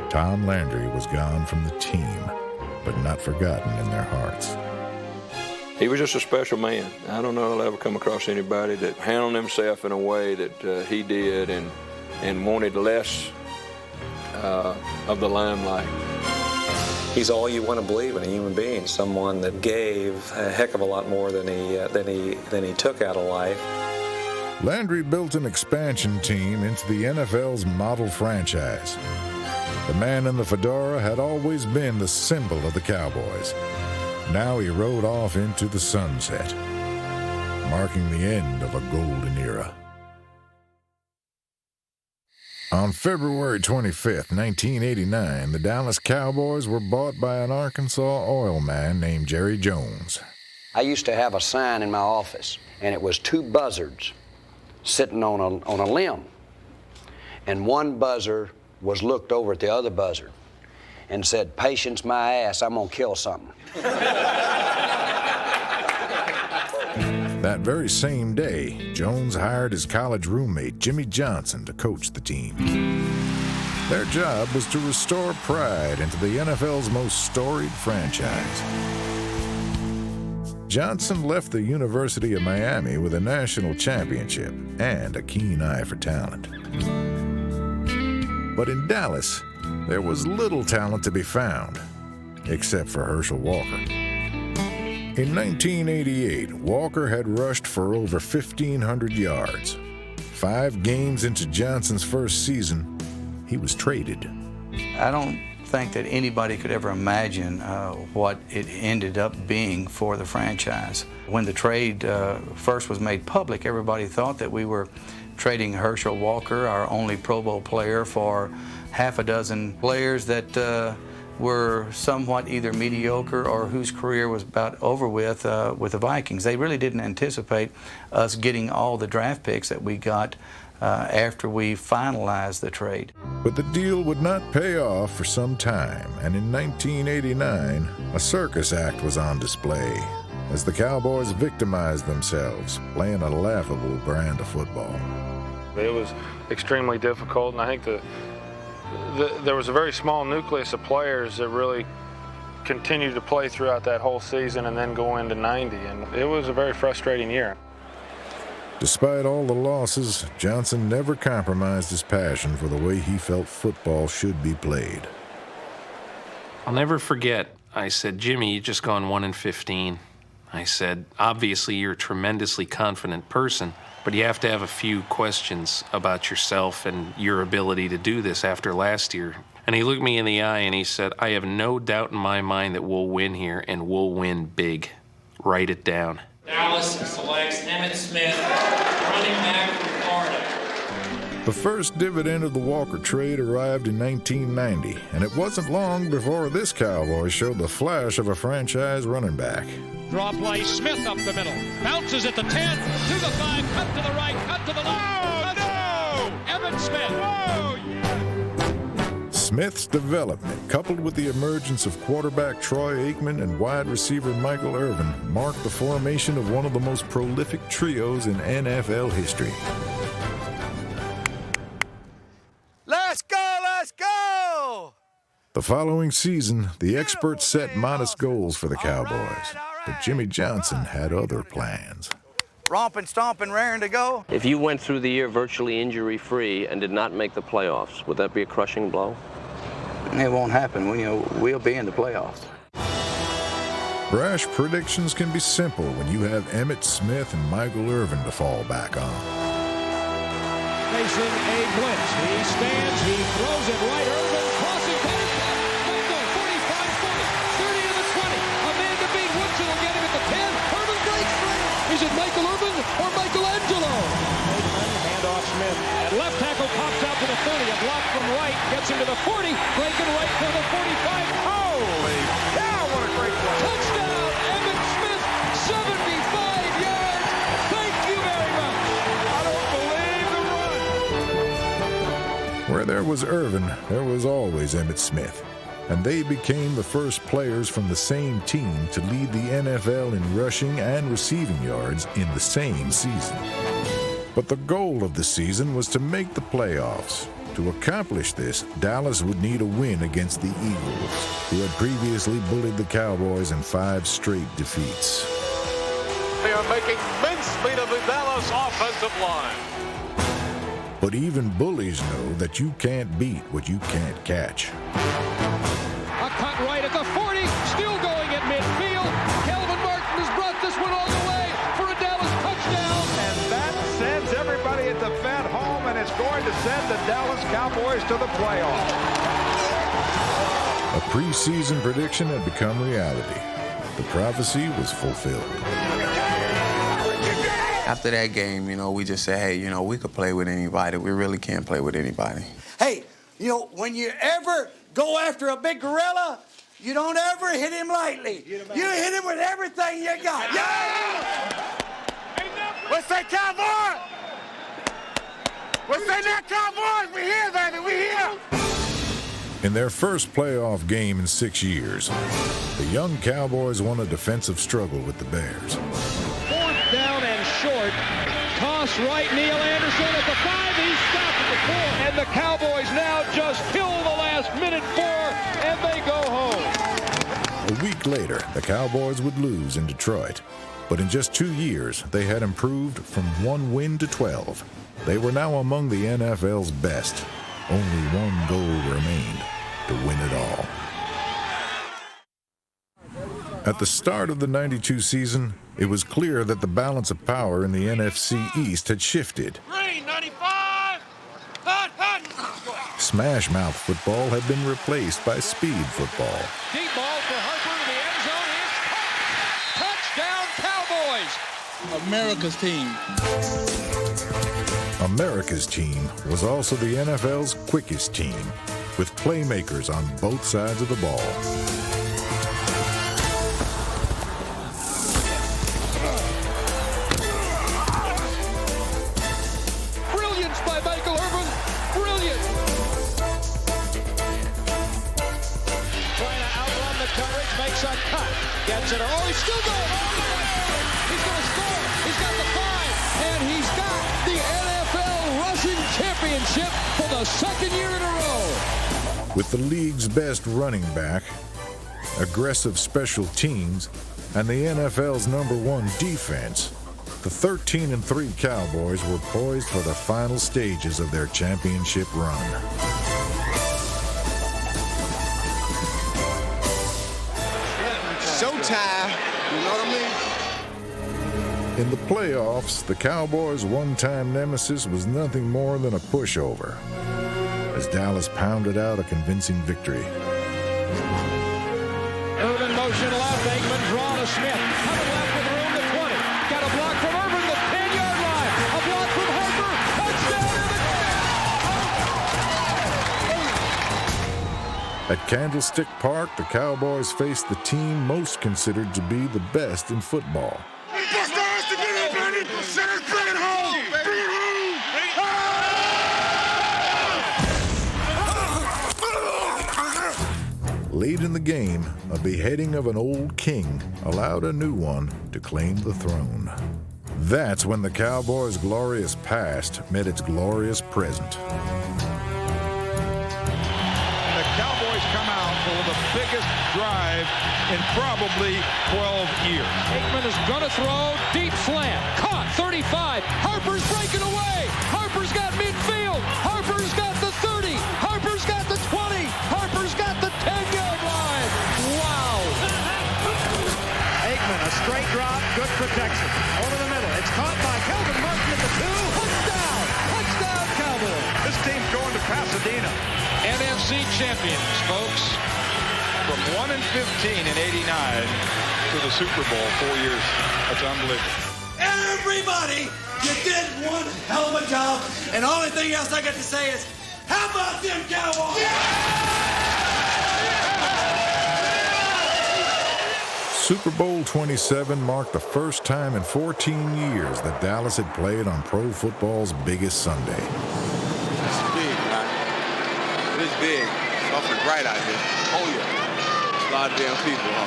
Tom Landry was gone from the team, but not forgotten in their hearts. He was just a special man. I don't know if I'll ever come across anybody that handled himself in a way that he did and wanted less of the limelight. He's all you want to believe in a human being, someone that gave a heck of a lot more than he took out of life. Landry built an expansion team into the NFL's model franchise. The man in the fedora had always been the symbol of the Cowboys. Now he rode off into the sunset, marking the end of a golden era. On February 25th, 1989, the Dallas Cowboys were bought by an Arkansas oil man named Jerry Jones. I used to have a sign in my office, and it was 2 buzzards sitting on a limb. And one buzzard was looked over at the other buzzard and said, "Patience my ass, I'm gonna kill something." That very same day, Jones hired his college roommate, Jimmy Johnson, to coach the team. Their job was to restore pride into the NFL's most storied franchise. Johnson left the University of Miami with a national championship and a keen eye for talent. But in Dallas, there was little talent to be found, except for Herschel Walker. In 1988, Walker had rushed for over 1,500 yards. 5 games into Johnson's first season, he was traded. I don't think that anybody could ever imagine what it ended up being for the franchise. When the trade first was made public, everybody thought that we were trading Herschel Walker, our only Pro Bowl player, for half a dozen players that were somewhat either mediocre or whose career was about over with the Vikings. They really didn't anticipate us getting all the draft picks that we got after we finalized the trade. But the deal would not pay off for some time, and in 1989, a circus act was on display as the Cowboys victimized themselves, playing a laughable brand of football. It was extremely difficult, and I think there was a very small nucleus of players that really continued to play throughout that whole season and then go into 90, and it was a very frustrating year. Despite all the losses, Johnson never compromised his passion for the way he felt football should be played. I'll never forget, I said, "Jimmy, you just gone 1-15. I said, "Obviously you're a tremendously confident person, but you have to have a few questions about yourself and your ability to do this after last year." And he looked me in the eye and he said, "I have no doubt in my mind that we'll win here, and we'll win big. Write it down." Dallas selects Emmitt Smith, running back from Florida. The first dividend of the Walker trade arrived in 1990, and it wasn't long before this Cowboy showed the flash of a franchise running back. Draw play, Smith up the middle. Bounces at the 10, to the 5, cut to the right, cut to the left. Oh, no! Emmitt Smith. Oh, Smith's development, coupled with the emergence of quarterback Troy Aikman and wide receiver Michael Irvin, marked the formation of one of the most prolific trios in NFL history. Let's go, let's go! The following season, the experts set modest goals for the Cowboys, but Jimmy Johnson had other plans. Romping, stomping, raring to go. If you went through the year virtually injury-free and did not make the playoffs, would that be a crushing blow? It won't happen. We'll be in the playoffs. Brash predictions can be simple when you have Emmitt Smith and Michael Irvin to fall back on. Facing a blitz. He stands, he throws it right. Irvin crossing, Michael, 45-40, 30 to the 20. A man to beat. Woodson will get him at the 10. Irvin breaks free. Is it Michael Irvin or Michelangelo? Handoff Smith. At left tackle pops out to the 30. A block from right gets him to the 40. Breaking right for the 45. Holy cow, what a great play. Touchdown, Emmitt Smith, 75 yards. Thank you very much. I don't believe the run. Where there was Irvin, there was always Emmitt Smith, and they became the first players from the same team to lead the NFL in rushing and receiving yards in the same season. But the goal of the season was to make the playoffs. To accomplish this, Dallas would need a win against the Eagles, who had previously bullied the Cowboys in 5 straight defeats. They are making mincemeat of the Dallas offensive line. But even bullies know that you can't beat what you can't catch. A cut right at the 40, still going at midfield. Kelvin Martin has brought this one all the way for a Dallas touchdown. And that sends everybody at the Fed home, and it's going to send the Dallas Cowboys to the playoffs. A preseason prediction had become reality. The prophecy was fulfilled. After that game, we just said, hey, we could play with anybody. We really can't play with anybody. Hey, you know, when you ever go after a big gorilla, you don't ever hit him lightly. You hit him with everything you got. Yeah! What's that, Cowboy? What's that, Cowboys? We here, baby. We here. In their first playoff game in 6 years, the young Cowboys won a defensive struggle with the Bears. 4th down and short. Toss right, Neil Anderson at the 5. He's stopped at the 4. And the Cowboys now just kill the last minute 4, and they go home. A week later, the Cowboys would lose in Detroit. But in just 2 years, they had improved from 1 win to 12. They were now among the NFL's best. Only one goal remained: to win it all. At the start of the '92 season, it was clear that the balance of power in the NFC East had shifted. Green, 95! Hut, hut! Smash mouth football had been replaced by speed football. Deep ball for Harper to the end zone. It's caught. Touchdown, Cowboys! America's team. America's team was also the NFL's quickest team, with playmakers on both sides of the ball. Brilliance by Michael Irvin. Brilliant. Trying to outrun the coverage, makes a cut. Gets it. Oh, he's still going. He's going to score. He's got the 5, and he's got the NFL rushing championship for the 2nd year in a row. With the league's best running back, aggressive special teams, and the NFL's #1 defense, the 13-3 Cowboys were poised for the final stages of their championship run. Showtime, you know what I mean? In the playoffs, the Cowboys' one-time nemesis was nothing more than a pushover, as Dallas pounded out a convincing victory. Irvin motion left, Aikman draw to Smith. Coming left with room to 20. Got a block from Irvin, the 10-yard line. A block from Harper. Touchdown in the At Candlestick Park, the Cowboys faced the team most considered to be the best in football. Late in the game, a beheading of an old king allowed a new one to claim the throne. That's when the Cowboys' glorious past met its glorious present. The Cowboys come out for the biggest drive in probably 12 years. Aikman is going to throw. Deep slant. Caught. 35. Harper's breaking away. Harper's got midfield. Harper's got the 30. Harper's got the 20. Harper's got the 10-yard line. Wow. Aikman, a straight drop. Good protection. Over the middle. It's caught by Kelvin Martin at the 2. Touchdown. Touchdown, Cowboys. This team's going to Pasadena. NFC champions, folks. From 1-15 in '89 to the Super Bowl 4 years. That's unbelievable. Everybody, you did one hell of a job. And the only thing else I got to say is, how about them Cowboys? Super Bowl 27 marked the first time in 14 years that Dallas had played on pro football's biggest Sunday. It's big, man. It's big. It's awfully bright out here. Oh, yeah. A lot of damn people, huh?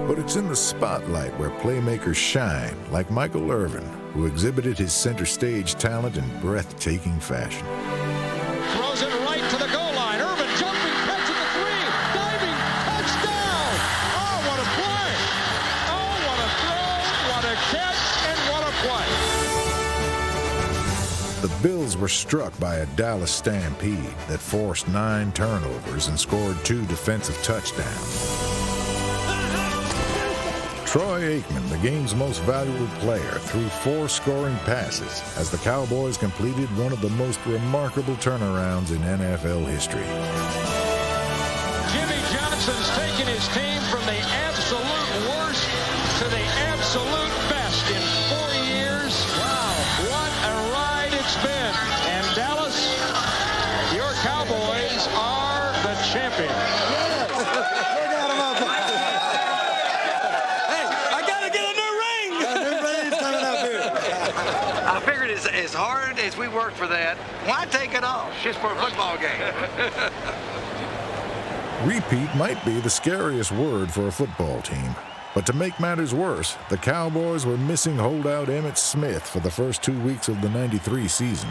But it's in the spotlight where playmakers shine, like Michael Irvin, who exhibited his center stage talent in breathtaking fashion. Throws it right to the goal line. Irvin jumping, catching the 3. Diving, touchdown. Oh, what a play. Oh, what a throw, what a catch, and what a play. The Bills were struck by a Dallas stampede that forced 9 turnovers and scored 2 defensive touchdowns. Troy Aikman, the game's most valuable player, threw 4 scoring passes as the Cowboys completed one of the most remarkable turnarounds in NFL history. Jimmy Johnson's taken his team from the absolute worst to the absolute best in 4 years. Wow, what a ride it's been. And champion. Yes. Look at him up there. Hey, I got to get a new ring. A new ring's coming up here. I figured as hard as we worked for that, why take it off? Just for a football game. Repeat might be the scariest word for a football team. But to make matters worse, the Cowboys were missing holdout Emmitt Smith for the first 2 weeks of the '93 season.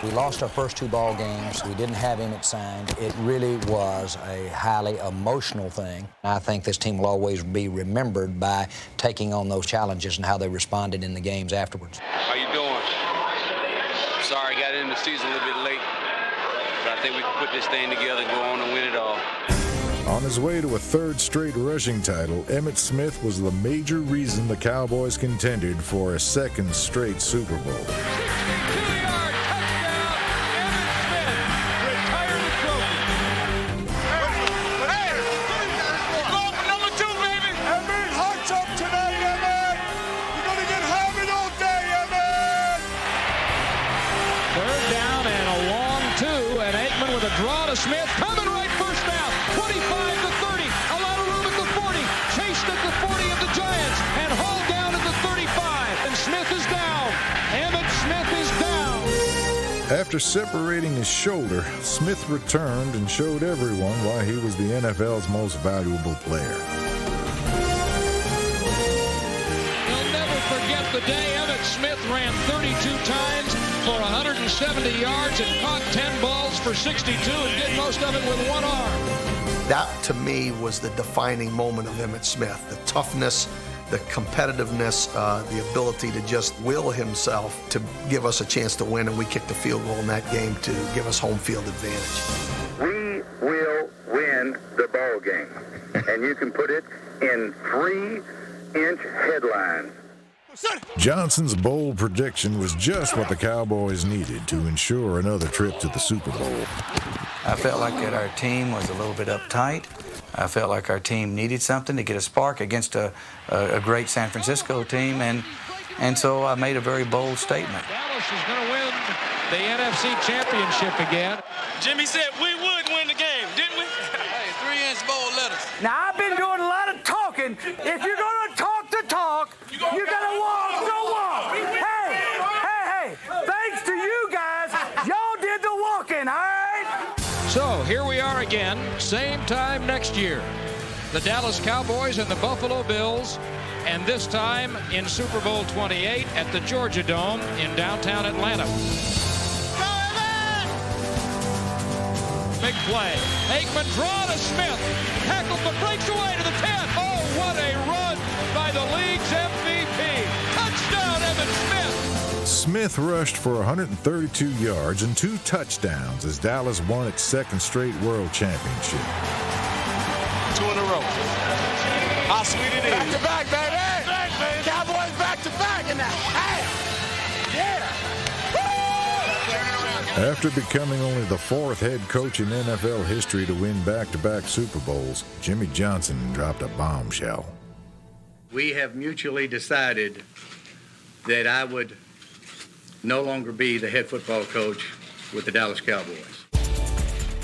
We lost our first 2 ball games. We didn't have Emmitt signed. It really was a highly emotional thing. I think this team will always be remembered by taking on those challenges and how they responded in the games afterwards. How you doing? Sorry, got in the season a little bit late. But I think we can put this thing together and go on and win it all. On his way to a 3rd straight rushing title, Emmitt Smith was the major reason the Cowboys contended for a 2nd straight Super Bowl. 62-yard touchdown, Emmitt Smith. Retire the trophy. Hey, we're going for number 2, baby. Emmitt, hearts up tonight, Emmitt. We're going to get hammered all day, Emmitt. 3rd down and a long 2, and Aikman with a draw to Smith. Coming right first down. 25 to 30. A lot of room at the 40. Chased at the 40 of the Giants and hauled down at the 35. And Smith is down. Emmitt Smith is down. After separating his shoulder, Smith returned and showed everyone why he was the NFL's most valuable player. They'll never forget the day Emmitt Smith ran 32 times for 170 yards and caught 10 balls for 62 and did most of it with one arm. That, to me, was the defining moment of Emmitt Smith. The toughness, the competitiveness, the ability to just will himself to give us a chance to win, and we kicked the field goal in that game to give us home field advantage. We will win the ball game, and you can put it in 3-inch headlines. Johnson's bold prediction was just what the Cowboys needed to ensure another trip to the Super Bowl. I felt like that our team was a little bit uptight. I felt like our team needed something to get a spark against a great San Francisco team, and so I made a very bold statement. Dallas is going to win the NFC Championship again. Jimmy said we would win the game, didn't we? Hey, 3-inch bold letters. Now, I've been doing a lot of talking. If you're going to talk the talk, you got to walk the walk. Hey, thanks to you guys, y'all did the walking, all right? So here we are again, same time next year. The Dallas Cowboys and the Buffalo Bills, and this time in Super Bowl 28 at the Georgia Dome in downtown Atlanta. Big play. Aikman draw to Smith. Tackles but breaks away to the 10. Oh, what a run by the league's MVP. Touchdown, Emmitt Smith. Smith rushed for 132 yards and 2 touchdowns as Dallas won its 2nd straight world championship. 2 in a row. How sweet it is. Back to back, baby. Back, baby. Cowboys back to back in the half. Yeah. After becoming only the 4th head coach in NFL history to win back-to-back Super Bowls, Jimmy Johnson dropped a bombshell. We have mutually decided that I would no longer be the head football coach with the Dallas Cowboys.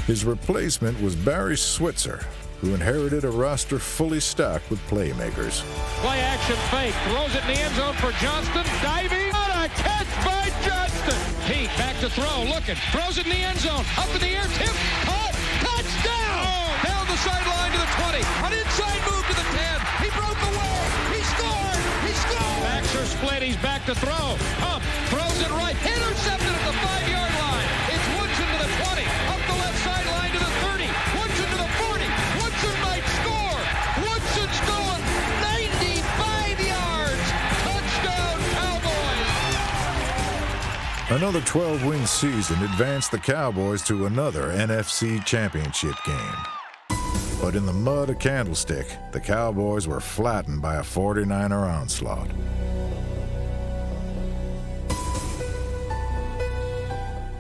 His replacement was Barry Switzer, who inherited a roster fully stocked with playmakers. Play action fake. Throws it in the end zone for Johnston. Diving. What a catch by Johnston. Pete back to throw. Looking. Throws it in the end zone. Up in the air. Tip. Caught. Touchdown. Down the sideline to the 20. An inside move to the 10. He broke away. He scored. He scored. Backs are split. He's back to throw. Pump. Throws it right. Intercepted at the 5-yard line. It's Woodson to the 20. Up the left sideline to the 30. Woodson to the 40. Woodson might score. Woodson's going 95 yards. Touchdown, Cowboys. Another 12-win season advanced the Cowboys to another NFC championship game. But in the mud of Candlestick, the Cowboys were flattened by a 49er onslaught.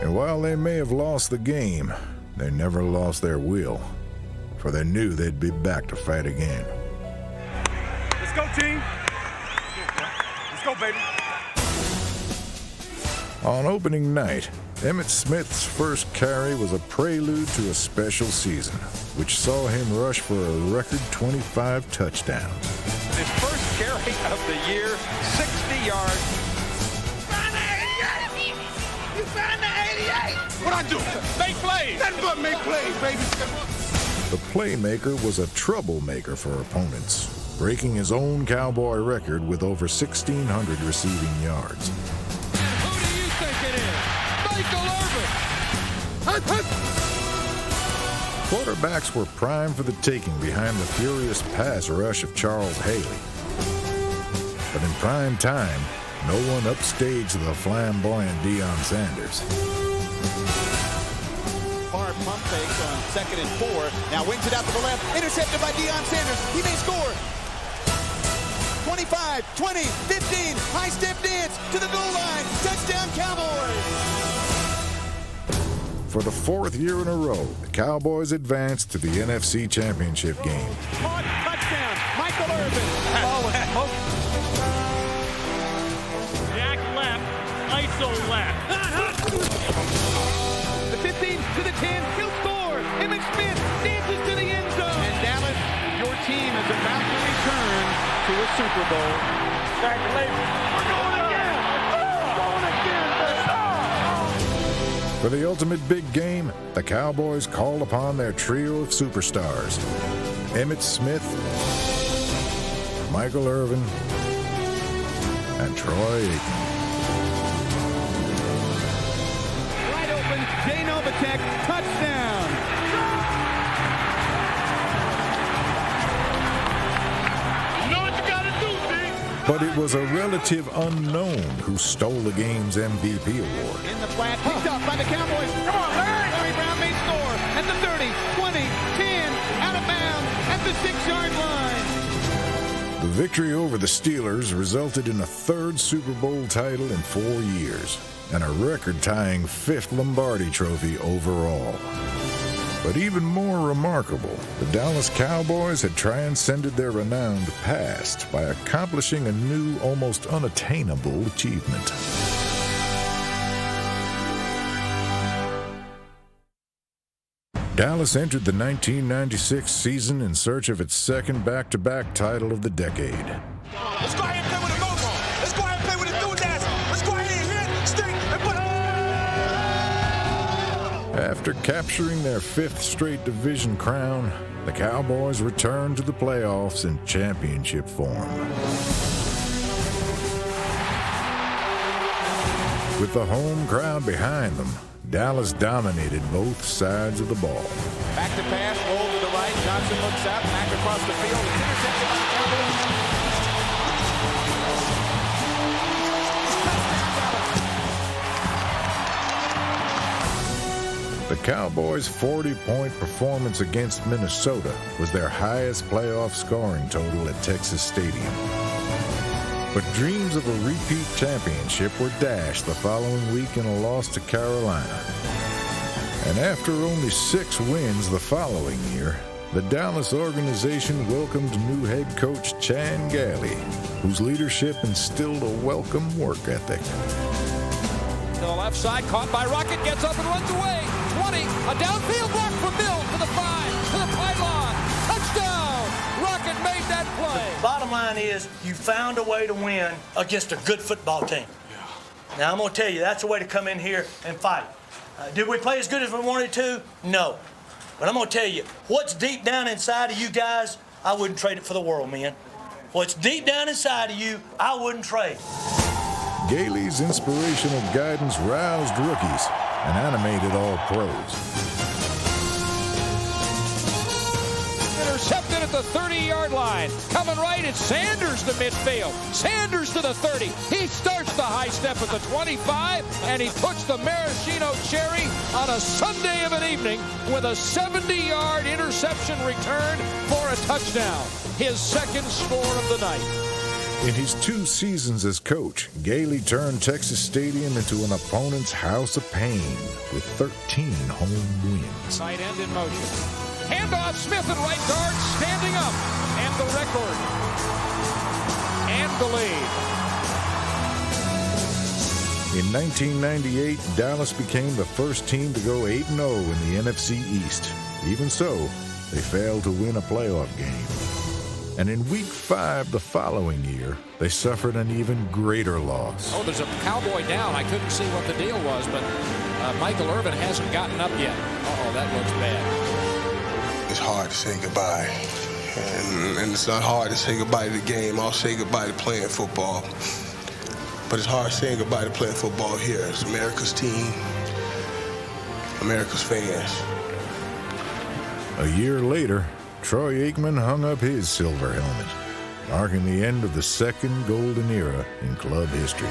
And while they may have lost the game, they never lost their will, for they knew they'd be back to fight again. Let's go, team. Let's go, baby. On opening night, Emmitt Smith's first carry was a prelude to a special season, which saw him rush for a record 25 touchdowns. His first carry of the year, 60 yards. Find the 88! You find the 88! What I do? Make plays! Nothing but make plays, baby. The playmaker was a troublemaker for opponents, breaking his own Cowboy record with over 1,600 receiving yards. Who do you think it is? Michael Irvin! Quarterbacks were primed for the taking behind the furious pass rush of Charles Haley. But in prime time, no one upstaged the flamboyant Deion Sanders. Hard pump fake on 2nd and 4. Now wings it out to the left. Intercepted by Deion Sanders. He may score. 25, 20, 15. High step dance to the goal line. Touchdown Cowboys. For the 4th year in a row, the Cowboys advanced to the NFC Championship game. Touchdown, Michael Irvin. Jack left, ISO left. The 15 to the 10, he'll score. Emmitt Smith dances to the end zone. And Dallas, your team is about to return to a Super Bowl. Congratulations. We're going again. Going again. For the ultimate big game, the Cowboys called upon their trio of superstars: Emmitt Smith, Michael Irvin, and Troy Aikman. Wide open, Jay Novacek, touchdown. You know what you gotta do, Big. But it was a relative unknown who stole the game's MVP award. In the flat, picked up by the Cowboys. Come on, Larry! Larry Brown may score at the 30, 20, 10, out of bounds at the 6-yard line. The victory over the Steelers resulted in a 3rd Super Bowl title in 4 years and a record-tying 5th Lombardi trophy overall. But even more remarkable, the Dallas Cowboys had transcended their renowned past by accomplishing a new, almost unattainable achievement. Dallas entered the 1996 season in search of its 2nd back-to-back title of the decade. Let's go ahead and play with the go-ball. Let's go ahead and play with enthusiasm. Let's go ahead and hit, stick, and put it. After capturing their 5th straight division crown, the Cowboys returned to the playoffs in championship form. With the home crowd behind them, Dallas dominated both sides of the ball. Back to pass, roll to the right. Johnson looks out, back across the field. It's intercepted by the Cowboys. The Cowboys' 40-point performance against Minnesota was their highest playoff scoring total at Texas Stadium. But dreams of a repeat championship were dashed the following week in a loss to Carolina. And after only 6 wins the following year, the Dallas organization welcomed new head coach Chan Gailey, whose leadership instilled a welcome work ethic. To the left side, caught by Rocket, gets up and runs away. 20, a downfield block from Mill to the 5, to the pylon. Touchdown! Rocket made that play. Bottom line is, you found a way to win against a good football team. Now, I'm going to tell you, that's a way to come in here and fight. Did we play as good as we wanted to? No. But I'm going to tell you, what's deep down inside of you guys, I wouldn't trade it for the world, man. What's deep down inside of you, I wouldn't trade. Gailey's inspirational guidance roused rookies and animated all pros. Intercepted at the 30-yard line. Coming right, it's Sanders to midfield. Sanders to the 30. He starts the high step at the 25, and he puts the maraschino cherry on a Sunday of an evening with a 70-yard interception return for a touchdown. His 2nd score of the night. In his 2 seasons as coach, Gailey turned Texas Stadium into an opponent's house of pain with 13 home wins. Tight end in motion. Handoff, Smith and right guard standing up. And the record. And the lead. In 1998, Dallas became the first team to go 8-0 in the NFC East. Even so, they failed to win a playoff game. And in Week 5 the following year, they suffered an even greater loss. Oh, there's a Cowboy down. I couldn't see what the deal was, but Michael Irvin hasn't gotten up yet. Uh-oh, that looks bad. It's hard to say goodbye. And it's not hard to say goodbye to the game. I'll say goodbye to playing football. But it's hard saying goodbye to playing football here. It's America's team, America's fans. A year later, Troy Aikman hung up his silver helmet, marking the end of the second golden era in club history.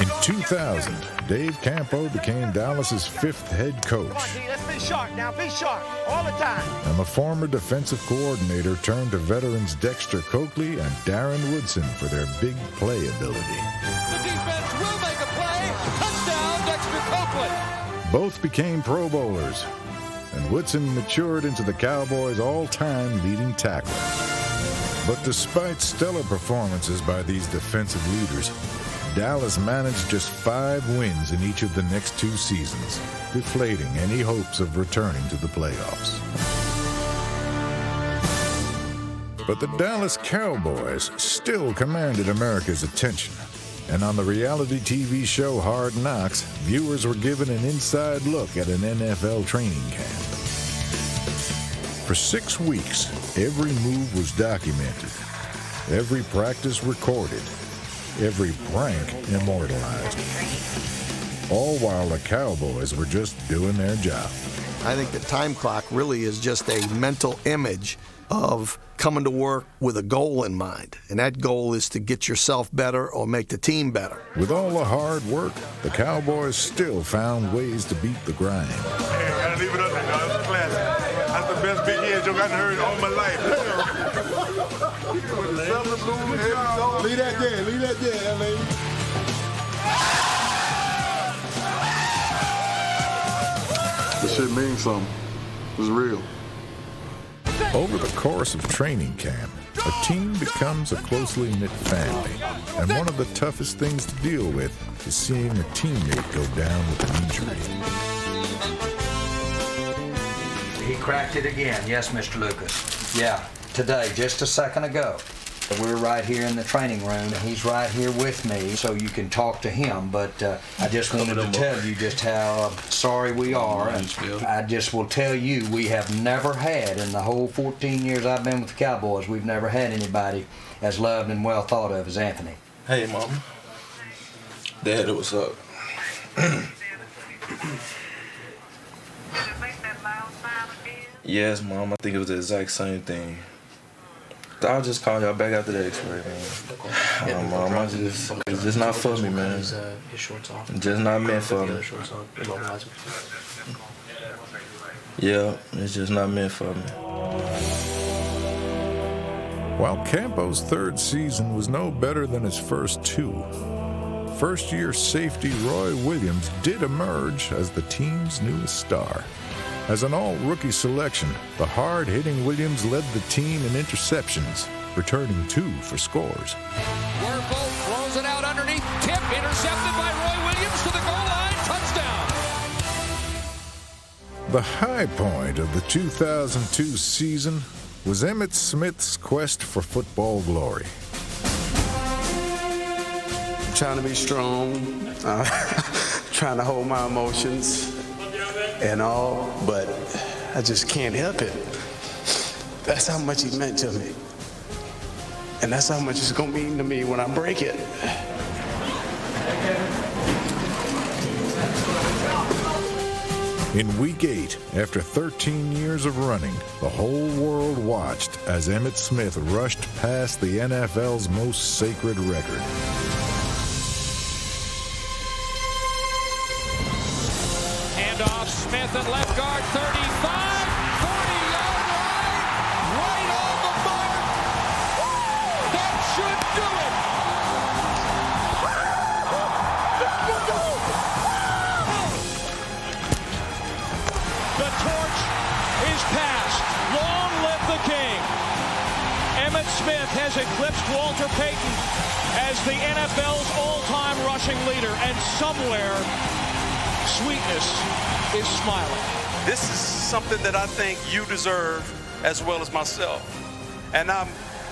In 2000, Dave Campo became Dallas's 5th head coach. Let's be sharp now, be sharp, all the time. And the former defensive coordinator turned to veterans Dexter Coakley and Darren Woodson for their big play ability. The defense will make a play. Touchdown, Dexter Coakley. Both became Pro Bowlers, and Woodson matured into the Cowboys' all-time leading tackler. But despite stellar performances by these defensive leaders, Dallas managed just 5 wins in each of the next 2 seasons, deflating any hopes of returning to the playoffs. But the Dallas Cowboys still commanded America's attention, and on the reality TV show Hard Knocks, viewers were given an inside look at an NFL training camp. For 6 weeks, every move was documented, every practice recorded, every prank immortalized. All while the Cowboys were just doing their job. I think the time clock really is just a mental image of coming to work with a goal in mind. And that goal is to get yourself better or make the team better. With all the hard work, the Cowboys still found ways to beat the grind. Hey, gotta leave it up there, dog. It's classic. That's the best big head joke I've heard all my life. Leave that there, LA. This shit means something. It's real. Over the course of training camp, a team becomes a closely knit family. And one of the toughest things to deal with is seeing a teammate go down with an injury. He cracked it again. Yes, Mr. Lucas. Yeah, today, just a second ago. We're right here in the training room, and he's right here with me, so you can talk to him. But I just wanted to tell you just how sorry we are. And I just will tell you, we have never had, in the whole 14 years I've been with the Cowboys, we've never had anybody as loved and well thought of as Anthony. Hey, Mama. Dad, what's up? Yes, Mom, I think it was the exact same thing. I'll just call y'all back after the x-ray, man. Mom, it's just not for me, man. It's just not meant for me. Yeah, it's just not meant for me. While Campo's 3rd season was no better than his first 2, first-year safety Roy Williams did emerge as the team's newest star. As an all-rookie selection, the hard-hitting Williams led the team in interceptions, returning 2 for scores. Werfel throws it out underneath, tip, intercepted by Roy Williams to the goal line, touchdown. The high point of the 2002 season was Emmitt Smith's quest for football glory. Trying to be strong, trying to hold my emotions and all, but I just can't help it. That's how much he meant to me. And that's how much it's gonna mean to me when I break it. In Week 8, after 13 years of running, the whole world watched as Emmitt Smith rushed past the NFL's most sacred record. Handoff, Smith and left guard, 35, 40-yard line, right on the mark. That should do it. The torch is passed. Long live the king. Emmitt Smith has eclipsed Walter Payton as the NFL's all-time rushing leader, and somewhere, sweetness is smiling. This is something that I think you deserve as well as myself. And I'm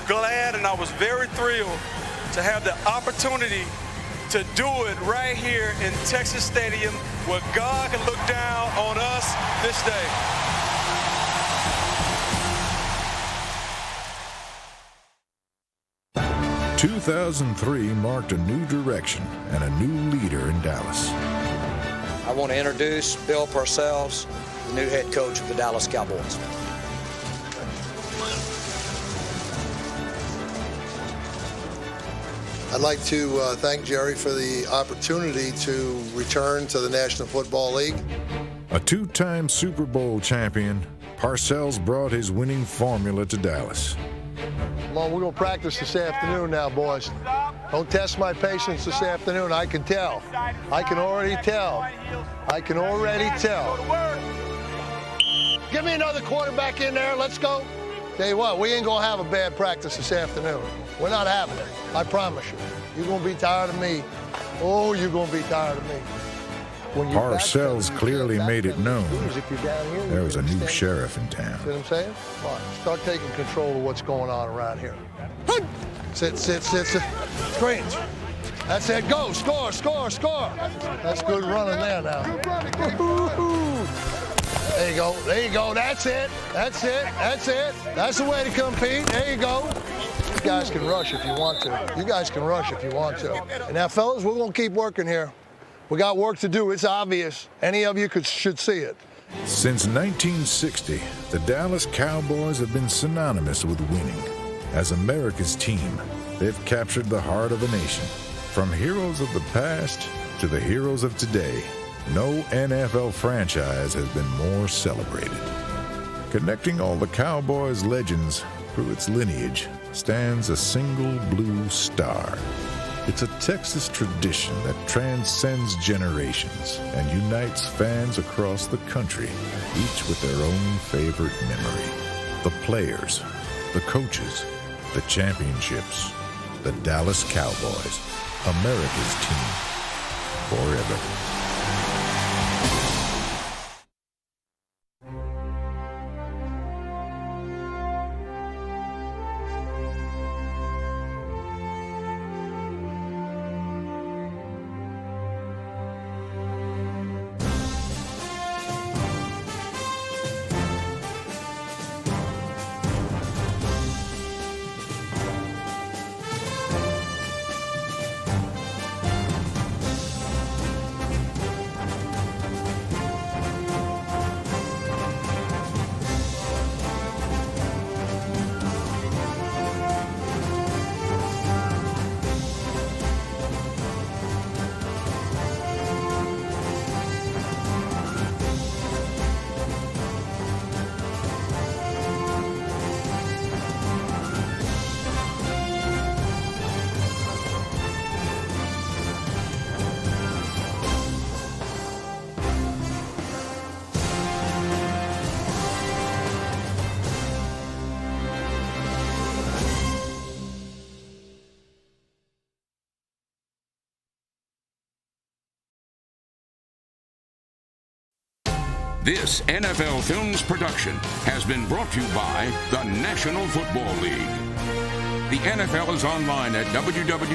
glad and I was very thrilled to have the opportunity to do it right here in Texas Stadium where God can look down on us this day. – 2003 marked a new direction and a new leader in Dallas. I want to introduce Bill Parcells, the new head coach of the Dallas Cowboys. I'd like to thank Jerry for the opportunity to return to the National Football League. A two-time Super Bowl champion, Parcells brought his winning formula to Dallas. Come on, we're going to practice this afternoon now, boys. Don't test my patience this afternoon. I can tell. I can already tell. I can already tell. Give me another quarterback in there. Let's go. Tell you what, we ain't going to have a bad practice this afternoon. We're not having it. I promise you. You're going to be tired of me. Oh, you're going to be tired of me. Parcells clearly made it known there was a new sheriff in town. See what I'm saying? Come on, start taking control of what's going on around here. Sit. Screens. That's it. Go. Score. That's good running there now. There you go. That's it. That's the way to compete. There you go. You guys can rush if you want to. And now, fellas, we're going to keep working here. We got work to do. It's obvious. Any of you should see it. Since 1960, the Dallas Cowboys have been synonymous with winning. As America's team, they've captured the heart of a nation. From heroes of the past to the heroes of today, no NFL franchise has been more celebrated. Connecting all the Cowboys legends through its lineage stands a single blue star. It's a Texas tradition that transcends generations and unites fans across the country, each with their own favorite memory. The players, the coaches, the championships, the Dallas Cowboys, America's team, forever. This NFL Films production has been brought to you by the National Football League. The NFL is online at www.nfl.com.